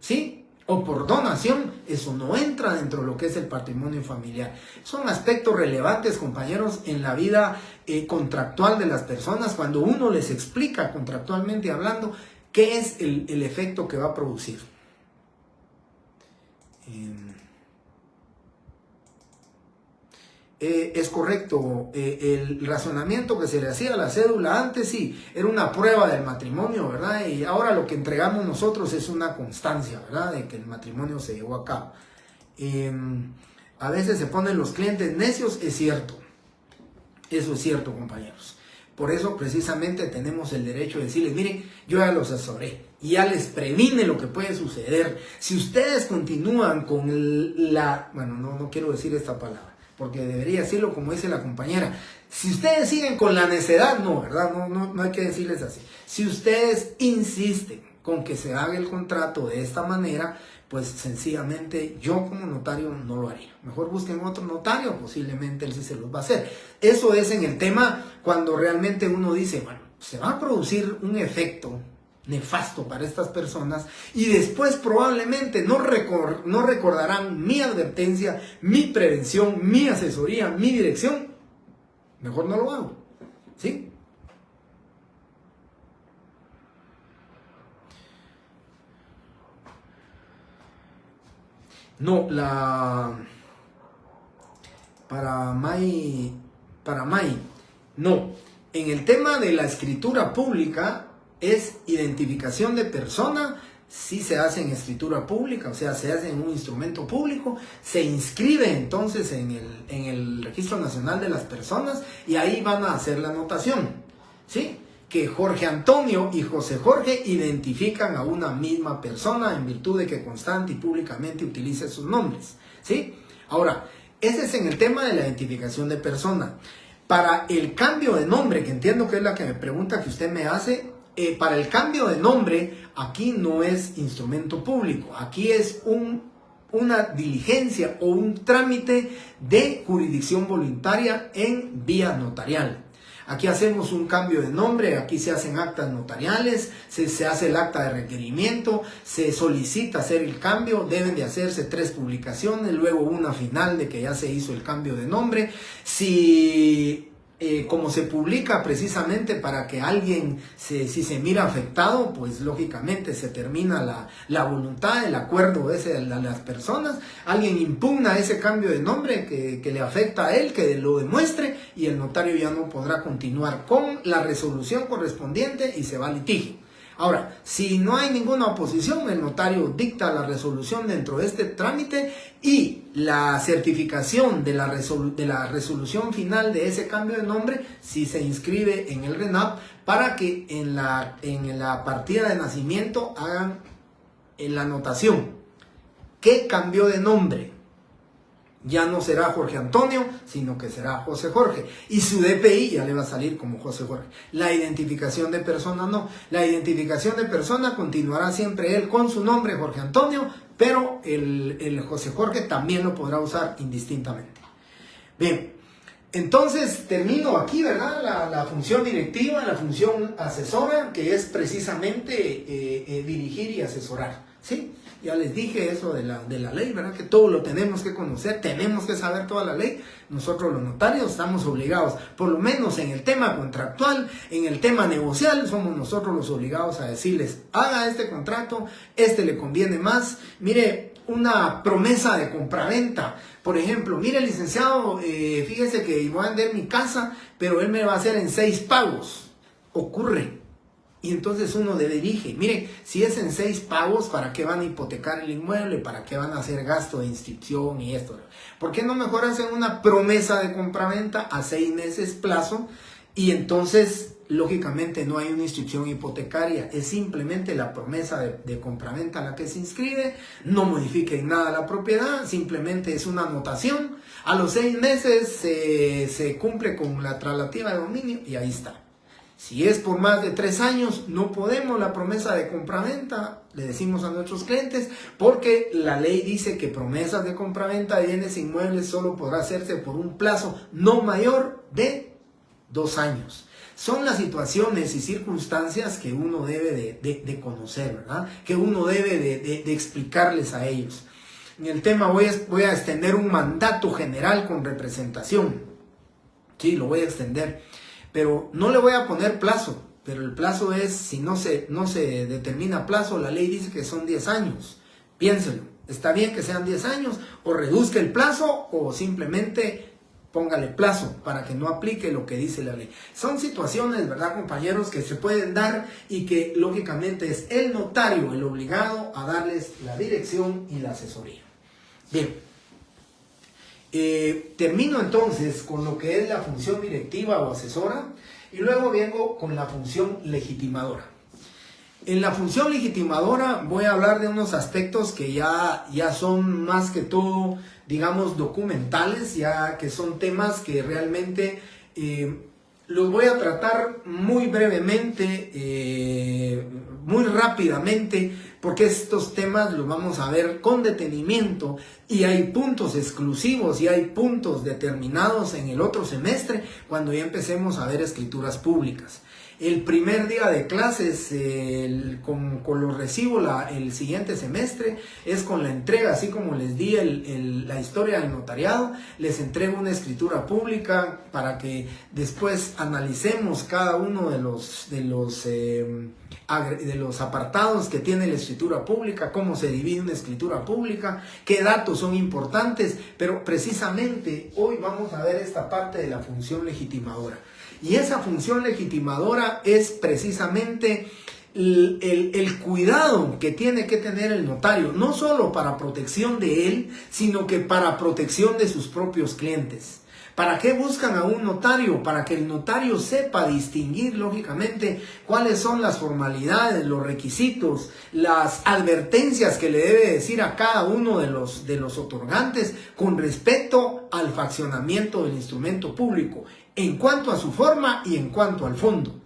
¿sí? O por donación, eso no entra dentro de lo que es el patrimonio familiar. Son aspectos relevantes, compañeros, en la vida contractual de las personas, cuando uno les explica contractualmente hablando qué es el efecto que va a producir. Es correcto, el razonamiento que se le hacía a la cédula antes sí, era una prueba del matrimonio, ¿verdad? Y ahora lo que entregamos nosotros es una constancia, ¿verdad? De que el matrimonio se llevó a cabo. A veces se ponen los clientes necios, es cierto, eso es cierto, compañeros. Por eso precisamente tenemos el derecho de decirles, miren, yo ya los asesoré y ya les previne lo que puede suceder. Si ustedes continúan con no quiero decir esta palabra, porque debería decirlo como dice la compañera. Si ustedes siguen con la necedad, no, ¿verdad? No hay que decirles así. Si ustedes insisten con que se haga el contrato de esta manera, pues sencillamente yo como notario no lo haría. Mejor busquen otro notario, posiblemente él sí se los va a hacer. Eso es en el tema cuando realmente uno dice, bueno, se va a producir un efecto nefasto para estas personas y después probablemente no recordarán mi advertencia, mi prevención, mi asesoría, mi dirección. Mejor no lo hago, ¿sí? No, para May, no. En el tema de la escritura pública es identificación de persona, sí se hace en escritura pública, o sea, se hace en un instrumento público, se inscribe entonces en el Registro Nacional de las Personas y ahí van a hacer la anotación, ¿sí? Que Jorge Antonio y José Jorge identifican a una misma persona en virtud de que constante y públicamente utilice sus nombres, ¿sí? Ahora, ese es en el tema de la identificación de persona. Para el cambio de nombre, que entiendo que es la que me pregunta que usted me hace, para el cambio de nombre, aquí no es instrumento público, aquí es una diligencia o un trámite de jurisdicción voluntaria en vía notarial. Aquí hacemos un cambio de nombre, aquí se hacen actas notariales, se hace el acta de requerimiento, se solicita hacer el cambio, deben de hacerse 3 publicaciones, luego una final de que ya se hizo el cambio de nombre. Si como se publica precisamente para que alguien, si se mira afectado, pues lógicamente se termina la voluntad, el acuerdo ese de las personas, alguien impugna ese cambio de nombre que le afecta a él, que lo demuestre y el notario ya no podrá continuar con la resolución correspondiente y se va a litigio. Ahora, si no hay ninguna oposición, el notario dicta la resolución dentro de este trámite y la certificación de la resolución final de ese cambio de nombre si se inscribe en el RENAP para que en la partida de nacimiento hagan en la anotación. ¿Qué cambió de nombre? Ya no será Jorge Antonio, sino que será José Jorge. Y su DPI ya le va a salir como José Jorge. La identificación de persona no. La identificación de persona continuará siempre él con su nombre, Jorge Antonio, pero el José Jorge también lo podrá usar indistintamente. Bien, entonces termino aquí, ¿verdad? La función directiva, la función asesora, que es precisamente dirigir y asesorar, ¿sí? Ya les dije eso de la ley, ¿verdad? Que todo lo tenemos que conocer, tenemos que saber toda la ley. Nosotros los notarios estamos obligados, por lo menos en el tema contractual, en el tema negocial, somos nosotros los obligados a decirles, haga este contrato, este le conviene más. Mire, una promesa de compraventa, por ejemplo, mire licenciado, fíjese que voy a vender mi casa, pero él me va a hacer en 6 pagos. Ocurre. Y entonces uno le dirige, mire, si es en 6 pagos, ¿para qué van a hipotecar el inmueble? ¿Para qué van a hacer gasto de inscripción y esto? ¿Por qué no mejor hacen una promesa de compraventa a 6 meses plazo? Y entonces, lógicamente, no hay una inscripción hipotecaria, es simplemente la promesa de compraventa a la que se inscribe, no modifica en nada la propiedad, simplemente es una anotación. A los 6 meses se cumple con la traslativa de dominio y ahí está. Si es por más de 3 años, no podemos la promesa de compraventa, le decimos a nuestros clientes, porque la ley dice que promesas de compraventa de bienes inmuebles solo podrá hacerse por un plazo no mayor de 2 años. Son las situaciones y circunstancias que uno debe de conocer, ¿verdad? Que uno debe de explicarles a ellos. En el tema voy a extender un mandato general con representación. Sí, lo voy a extender. Pero no le voy a poner plazo, pero el plazo es, si no se determina plazo, la ley dice que son 10 años. Piénselo, está bien que sean 10 años, o reduzca el plazo, o simplemente póngale plazo para que no aplique lo que dice la ley. Son situaciones, ¿verdad, compañeros, que se pueden dar y que lógicamente es el notario el obligado a darles la dirección y la asesoría. Bien. Termino entonces con lo que es la función directiva o asesora y luego vengo con la función legitimadora. En la función legitimadora voy a hablar de unos aspectos que ya son más que todo, digamos, documentales, ya que son temas que realmente los voy a tratar muy brevemente, muy rápidamente, porque estos temas los vamos a ver con detenimiento y hay puntos exclusivos y hay puntos determinados en el otro semestre cuando ya empecemos a ver escrituras públicas. El primer día de clases, con los recibo el siguiente semestre, es con la entrega, así como les di la historia del notariado, les entrego una escritura pública para que después analicemos cada uno de los apartados que tiene la escritura pública, cómo se divide una escritura pública, qué datos son importantes, pero precisamente hoy vamos a ver esta parte de la función legitimadora. Y esa función legitimadora es precisamente el cuidado que tiene que tener el notario, no solo para protección de él, sino que para protección de sus propios clientes. ¿Para qué buscan a un notario? Para que el notario sepa distinguir, lógicamente, cuáles son las formalidades, los requisitos, las advertencias que le debe decir a cada uno de los otorgantes con respecto al fraccionamiento del instrumento público, en cuanto a su forma y en cuanto al fondo.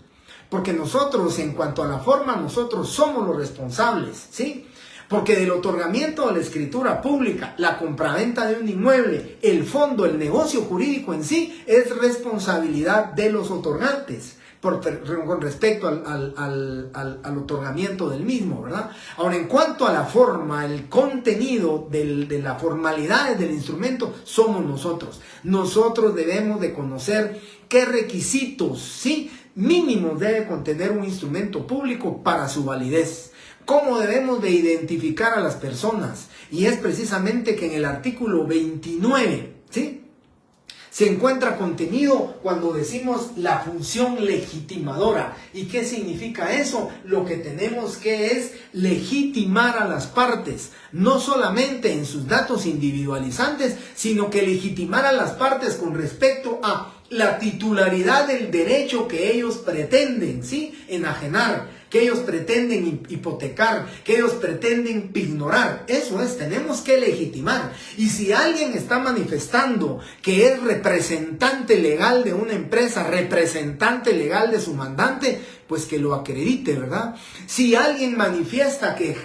Porque nosotros, en cuanto a la forma, nosotros somos los responsables, ¿sí? Porque del otorgamiento de la escritura pública, la compraventa de un inmueble, el fondo, el negocio jurídico en sí, es responsabilidad de los otorgantes con respecto al otorgamiento del mismo, ¿verdad? Ahora, en cuanto a la forma, el contenido de las formalidades del instrumento, somos nosotros. Nosotros debemos de conocer qué requisitos, ¿sí?, mínimos debe contener un instrumento público para su validez. ¿Cómo debemos de identificar a las personas? Y es precisamente que en el artículo 29, ¿sí?, se encuentra contenido cuando decimos la función legitimadora. ¿Y qué significa eso? Lo que tenemos que es legitimar a las partes, no solamente en sus datos individualizantes, sino que legitimar a las partes con respecto a la titularidad del derecho que ellos pretenden, ¿sí?, enajenar. que ellos pretenden hipotecar, que ellos pretenden ignorar. Eso es, tenemos que legitimar. Y si alguien está manifestando que es representante legal de una empresa, representante legal de su mandante, pues que lo acredite, ¿verdad? Si alguien manifiesta que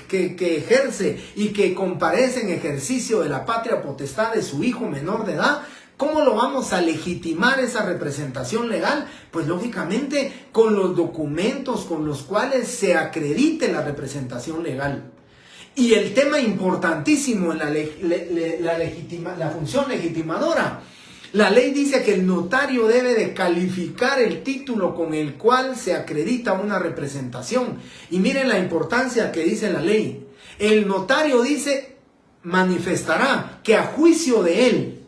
ejerce y que comparece en ejercicio de la patria potestad de su hijo menor de edad, ¿cómo lo vamos a legitimar esa representación legal? Pues lógicamente con los documentos con los cuales se acredite la representación legal. Y el tema importantísimo en la función legitimadora. La ley dice que el notario debe de calificar el título con el cual se acredita una representación. Y miren la importancia que dice la ley. El notario dice, manifestará que a juicio de él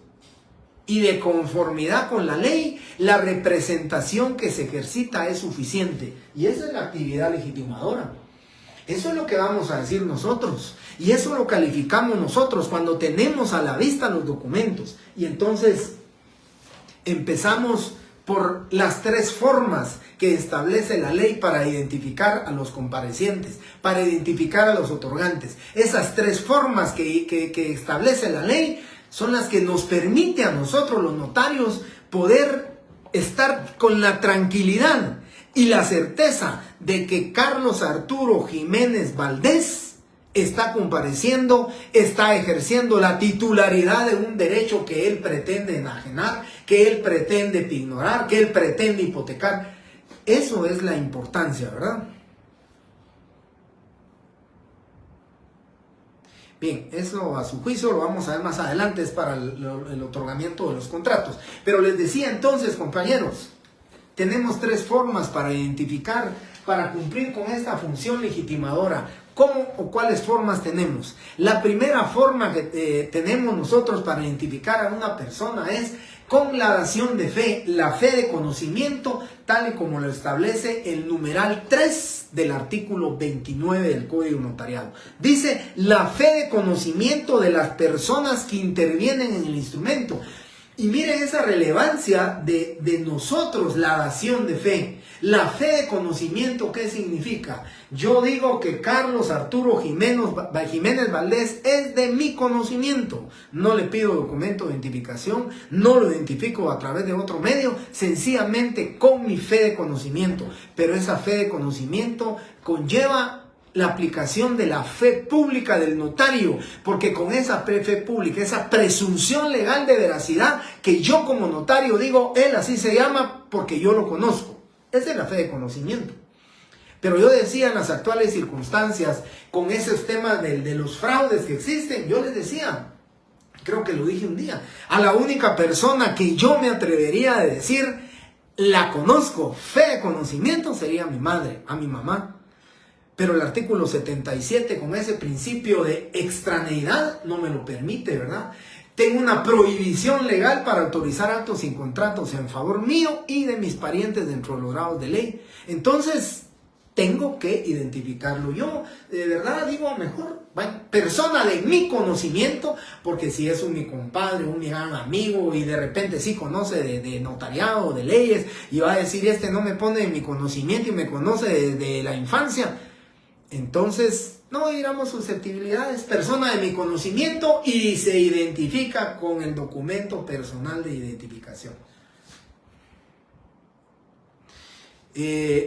y de conformidad con la ley, la representación que se ejercita es suficiente. Y esa es la actividad legitimadora. Eso es lo que vamos a decir nosotros. Y eso lo calificamos nosotros cuando tenemos a la vista los documentos. Y entonces empezamos por las tres formas que establece la ley para identificar a los comparecientes, para identificar a los otorgantes. Esas tres formas que establece la ley son las que nos permite a nosotros los notarios poder estar con la tranquilidad y la certeza de que Carlos Arturo Jiménez Valdés está compareciendo, está ejerciendo la titularidad de un derecho que él pretende enajenar, que él pretende ignorar, que él pretende hipotecar. Eso es la importancia, ¿verdad? Bien, eso a su juicio lo vamos a ver más adelante, es para el otorgamiento de los contratos. Pero les decía entonces, compañeros, tenemos tres formas para identificar, para cumplir con esta función legitimadora. ¿Cómo o cuáles formas tenemos? La primera forma que tenemos nosotros para identificar a una persona es con la dación de fe, la fe de conocimiento, tal y como lo establece el numeral 3 del artículo 29 del Código Notariado. Dice, la fe de conocimiento de las personas que intervienen en el instrumento. Y miren esa relevancia de nosotros, la dación de fe. La fe de conocimiento, ¿qué significa? Yo digo que Carlos Arturo Jiménez Valdés es de mi conocimiento. No le pido documento de identificación, no lo identifico a través de otro medio, sencillamente con mi fe de conocimiento. Pero esa fe de conocimiento conlleva la aplicación de la fe pública del notario, porque con esa fe pública, esa presunción legal de veracidad, que yo como notario digo, él así se llama porque yo lo conozco. Esa es la fe de conocimiento. Pero yo decía en las actuales circunstancias, con esos temas de los fraudes que existen, yo les decía, creo que lo dije un día, a la única persona que yo me atrevería a decir, la conozco, fe de conocimiento, sería a mi madre, a mi mamá. Pero el artículo 77, con ese principio de extraneidad, no me lo permite, ¿verdad? Tengo una prohibición legal para autorizar actos sin contratos en favor mío y de mis parientes dentro de los grados de ley. Entonces, tengo que identificarlo yo. De verdad, digo, mejor, bueno, persona de mi conocimiento, porque si es mi compadre, un mi gran amigo, y de repente sí conoce de notariado, de leyes, y va a decir, este no me pone en mi conocimiento y me conoce desde la infancia. Entonces, no digamos susceptibilidades, persona de mi conocimiento y se identifica con el documento personal de identificación.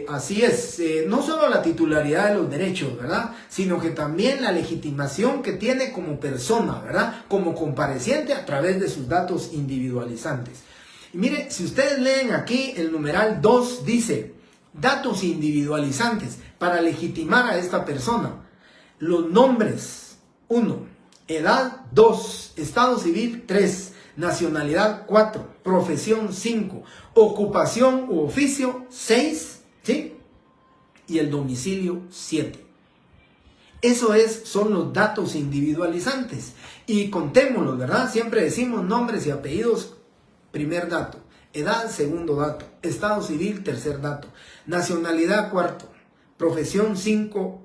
Así es, no solo la titularidad de los derechos, ¿verdad? Sino que también la legitimación que tiene como persona, ¿verdad? Como compareciente a través de sus datos individualizantes. Y mire, si ustedes leen aquí el numeral 2 dice, datos individualizantes para legitimar a esta persona. Los nombres, 1. Edad, 2. Estado civil, 3. Nacionalidad, 4. Profesión, 5. Ocupación u oficio, 6. ¿Sí? Y el domicilio, 7. Eso son los datos individualizantes. Y contémoslos, ¿verdad? Siempre decimos nombres y apellidos, primer dato. Edad, segundo dato. Estado civil, tercer dato. Nacionalidad, cuarto. Profesión, 5.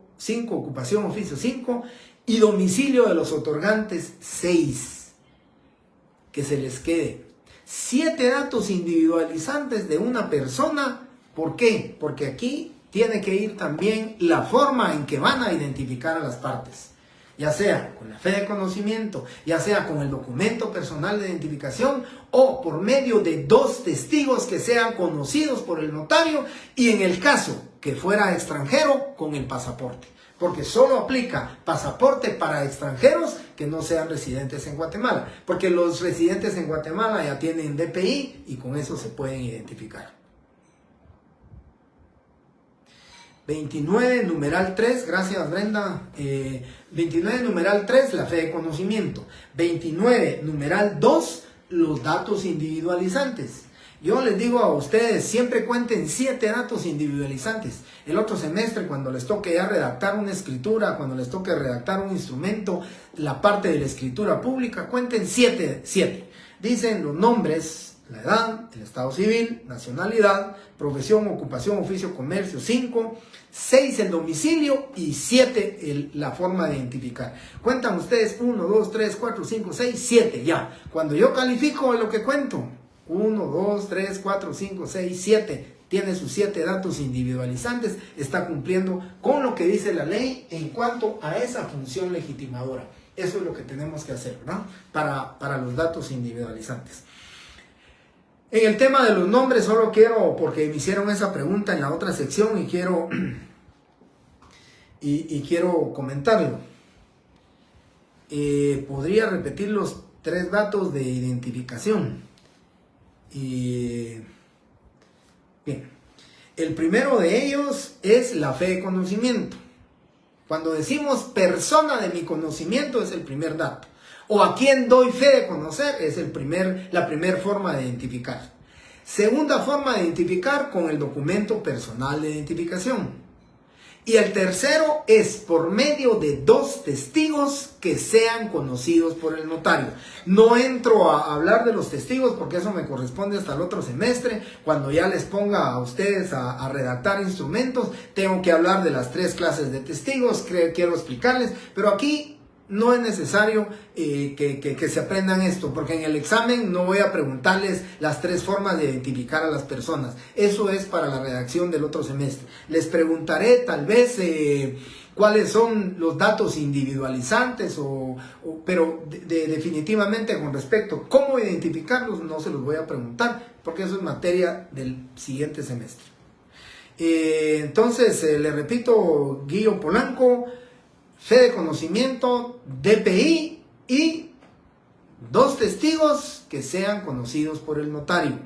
Ocupación, oficio, 5. Y domicilio de los otorgantes, 6. Que se les quede. 7 datos individualizantes de una persona. ¿Por qué? Porque aquí tiene que ir también la forma en que van a identificar a las partes, ya sea con la fe de conocimiento, ya sea con el documento personal de identificación o por medio de 2 testigos que sean conocidos por el notario, y en el caso que fuera extranjero, con el pasaporte, porque solo aplica pasaporte para extranjeros que no sean residentes en Guatemala, porque los residentes en Guatemala ya tienen DPI y con eso se pueden identificar. 29, numeral 3, gracias Brenda. 29, numeral 3, la fe de conocimiento. 29, numeral 2, los datos individualizantes. Yo les digo a ustedes, siempre cuenten 7 datos individualizantes. El otro semestre, cuando les toque ya redactar una escritura, cuando les toque redactar un instrumento, la parte de la escritura pública, cuenten 7. Dicen los nombres, la edad, el estado civil, nacionalidad, profesión, ocupación, oficio, comercio. 5, 6 el domicilio y 7 la forma de identificar. Cuentan ustedes 1, 2, 3, 4, 5, 6, 7 ya. Cuando yo califico lo que cuento, 1, 2, 3, 4, 5, 6, 7, tiene sus 7 datos individualizantes, está cumpliendo con lo que dice la ley en cuanto a esa función legitimadora. Eso es lo que tenemos que hacer, ¿no? Para los datos individualizantes. En el tema de los nombres, solo quiero, porque me hicieron esa pregunta en la otra sección y quiero comentarlo. Podría repetir los 3 datos de identificación. Bien, el primero de ellos es la fe de conocimiento. Cuando decimos persona de mi conocimiento es el primer dato. O a quien doy fe de conocer es la primera forma de identificar. Segunda forma de identificar con el documento personal de identificación. Y el tercero es por medio de 2 testigos que sean conocidos por el notario. No entro a hablar de los testigos porque eso me corresponde hasta el otro semestre. Cuando ya les ponga a ustedes a redactar instrumentos, tengo que hablar de las 3 clases de testigos, quiero explicarles. Pero aquí no es necesario que se aprendan esto, porque en el examen no voy a preguntarles las 3 formas de identificar a las personas. Eso es para la redacción del otro semestre. Les preguntaré tal vez cuáles son los datos individualizantes, pero definitivamente con respecto a cómo identificarlos no se los voy a preguntar, porque eso es materia del siguiente semestre. Entonces, le repito, Guillo Polanco, fe de conocimiento, DPI y 2 testigos que sean conocidos por el notario.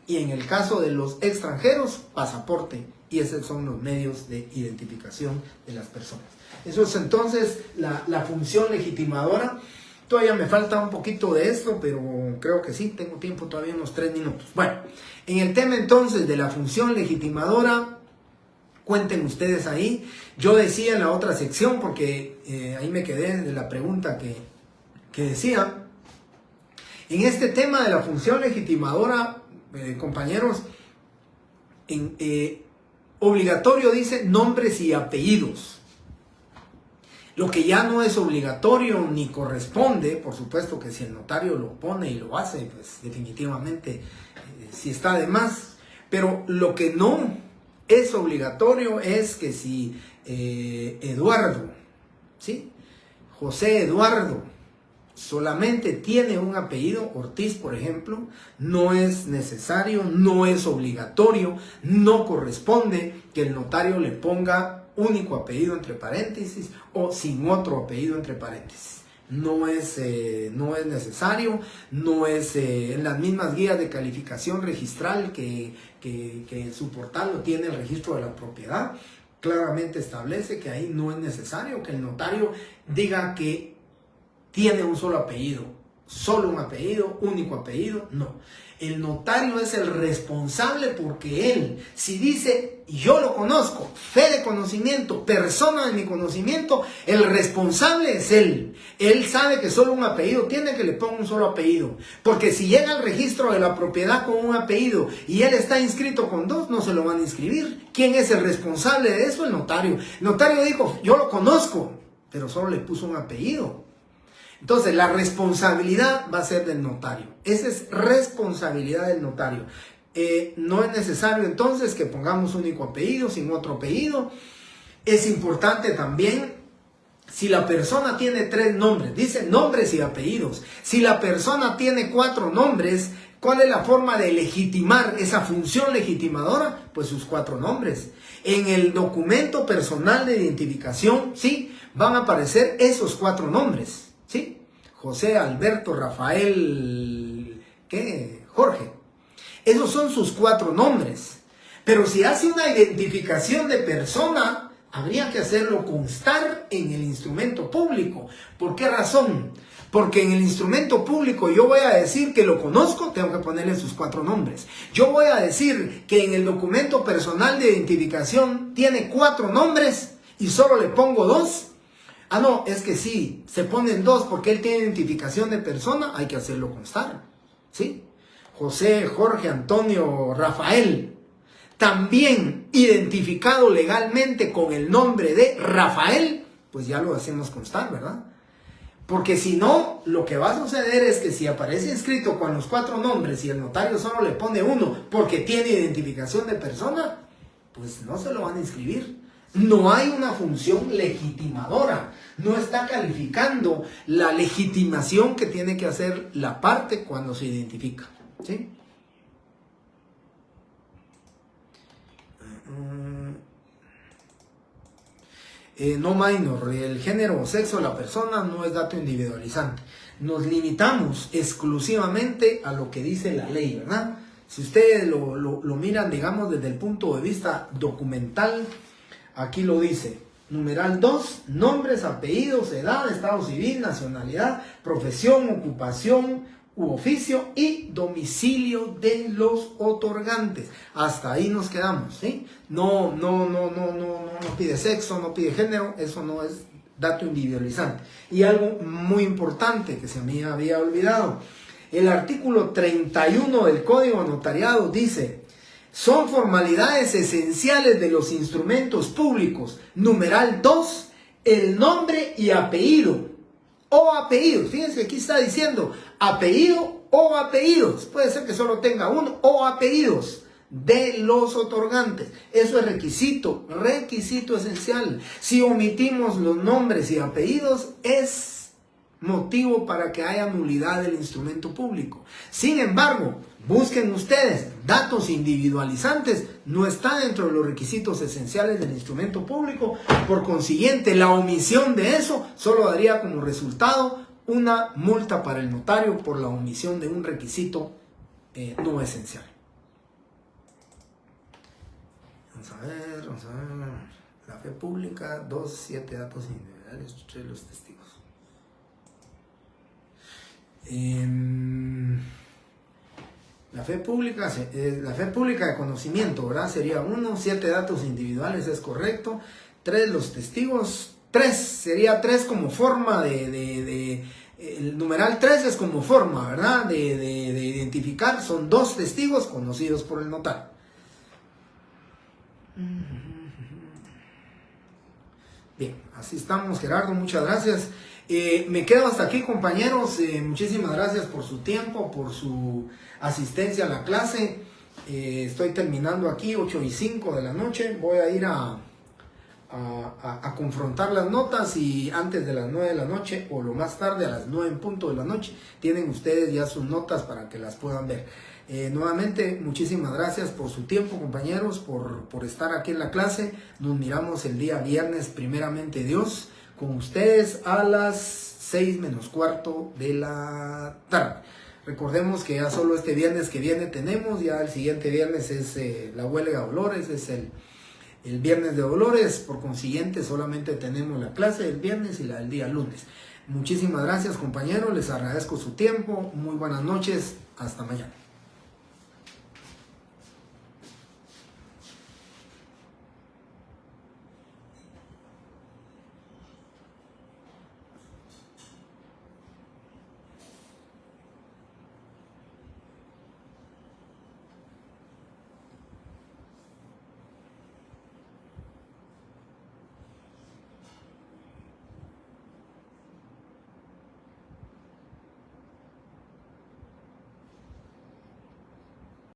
Y en el caso de los extranjeros, pasaporte. Y esos son los medios de identificación de las personas. Eso es entonces la función legitimadora. Todavía me falta un poquito de esto, pero creo que sí, tengo tiempo todavía, unos 3 minutos. Bueno, en el tema entonces de la función legitimadora, cuenten ustedes ahí. Yo decía en la otra sección, porque ahí me quedé de la pregunta que decía. En este tema de la función legitimadora, compañeros, obligatorio dice nombres y apellidos. Lo que ya no es obligatorio ni corresponde, por supuesto que si el notario lo pone y lo hace, pues definitivamente si está de más. Pero lo que no es obligatorio es que si Eduardo, ¿sí? José Eduardo solamente tiene un apellido, Ortiz por ejemplo, no es necesario, no es obligatorio, no corresponde que el notario le ponga único apellido entre paréntesis o sin otro apellido entre paréntesis. No es necesario, no es en las mismas guías de calificación registral que en su portal lo tiene el registro de la propiedad. Claramente establece que ahí no es necesario que el notario diga que tiene un solo apellido, solo un apellido, único apellido, no. El notario es el responsable porque él, si dice yo lo conozco, fe de conocimiento, persona de mi conocimiento, el responsable es él. Él sabe que solo un apellido tiene, que le ponga un solo apellido. Porque si llega al registro de la propiedad con un apellido y él está inscrito con 2, no se lo van a inscribir. ¿Quién es el responsable de eso? El notario. El notario dijo, yo lo conozco, pero solo le puso un apellido. Entonces, la responsabilidad va a ser del notario. Esa es responsabilidad del notario. No es necesario entonces que pongamos único apellido sin otro apellido. Es importante también, si la persona tiene 3 nombres, dice nombres y apellidos. Si la persona tiene 4 nombres, ¿cuál es la forma de legitimar esa función legitimadora? Pues sus 4 nombres. En el documento personal de identificación, sí, van a aparecer esos 4 nombres, ¿sí? José, Alberto, Rafael, Jorge. Esos son sus 4 nombres. Pero si hace una identificación de persona, habría que hacerlo constar en el instrumento público. ¿Por qué razón? Porque en el instrumento público yo voy a decir que lo conozco, tengo que ponerle sus 4 nombres. Yo voy a decir que en el documento personal de identificación tiene 4 nombres y solo le pongo 2. Ah, no, es que sí, se ponen 2 porque él tiene identificación de persona, hay que hacerlo constar, ¿sí? José, Jorge, Antonio, Rafael. También identificado legalmente con el nombre de Rafael, pues ya lo hacemos constar, ¿verdad? Porque si no, lo que va a suceder es que si aparece inscrito con los 4 nombres y el notario solo le pone 1 porque tiene identificación de persona, pues no se lo van a inscribir. No hay una función legitimadora. No está calificando la legitimación que tiene que hacer la parte cuando se identifica, ¿sí? No minor, el género o sexo de la persona no es dato individualizante. Nos limitamos exclusivamente a lo que dice la ley, ¿verdad? Si ustedes lo miran, digamos, desde el punto de vista documental, aquí lo dice. Numeral 2, nombres, apellidos, edad, estado civil, nacionalidad, profesión, ocupación u oficio y domicilio de los otorgantes. Hasta ahí nos quedamos, ¿sí? No pide sexo, no pide género, eso no es dato individualizante. Y algo muy importante que se me había olvidado, el artículo 31 del Código Notariado dice: son formalidades esenciales de los instrumentos públicos. Numeral 2, el nombre y apellido o apellidos. Fíjense, aquí está diciendo apellido o apellidos. Puede ser que solo tenga uno o apellidos de los otorgantes. Eso es requisito esencial. Si omitimos los nombres y apellidos, es motivo para que haya nulidad del instrumento público. Sin embargo, busquen ustedes datos individualizantes, no está dentro de los requisitos esenciales del instrumento público. Por consiguiente, la omisión de eso solo daría como resultado una multa para el notario por la omisión de un requisito no esencial. Vamos a ver. La fe pública, 2, 7 datos individuales, 3 los testigos. La fe pública de conocimiento, ¿verdad? Sería 1, 7 datos individuales, es correcto. 3 los testigos, 3 sería 3 como forma el numeral 3 es como forma, ¿verdad? De identificar, son 2 testigos conocidos por el notario. Bien, así estamos, Gerardo, muchas gracias. Me quedo hasta aquí, compañeros. Muchísimas gracias por su tiempo, por su asistencia a la clase. Estoy terminando aquí 8:05 de la noche. Voy a ir a confrontar las notas y antes de las 9 de la noche o lo más tarde a las 9 en punto de la noche tienen ustedes ya sus notas para que las puedan ver. Nuevamente, muchísimas gracias por su tiempo, compañeros, por estar aquí en la clase. Nos miramos el día viernes, primeramente Dios, con ustedes a las 6 menos cuarto de la tarde. Recordemos que ya solo este viernes que viene tenemos, ya el siguiente viernes es la huelga de Dolores, es el viernes de Dolores, por consiguiente solamente tenemos la clase del viernes y la del día lunes. Muchísimas gracias, compañeros, les agradezco su tiempo, muy buenas noches, hasta mañana.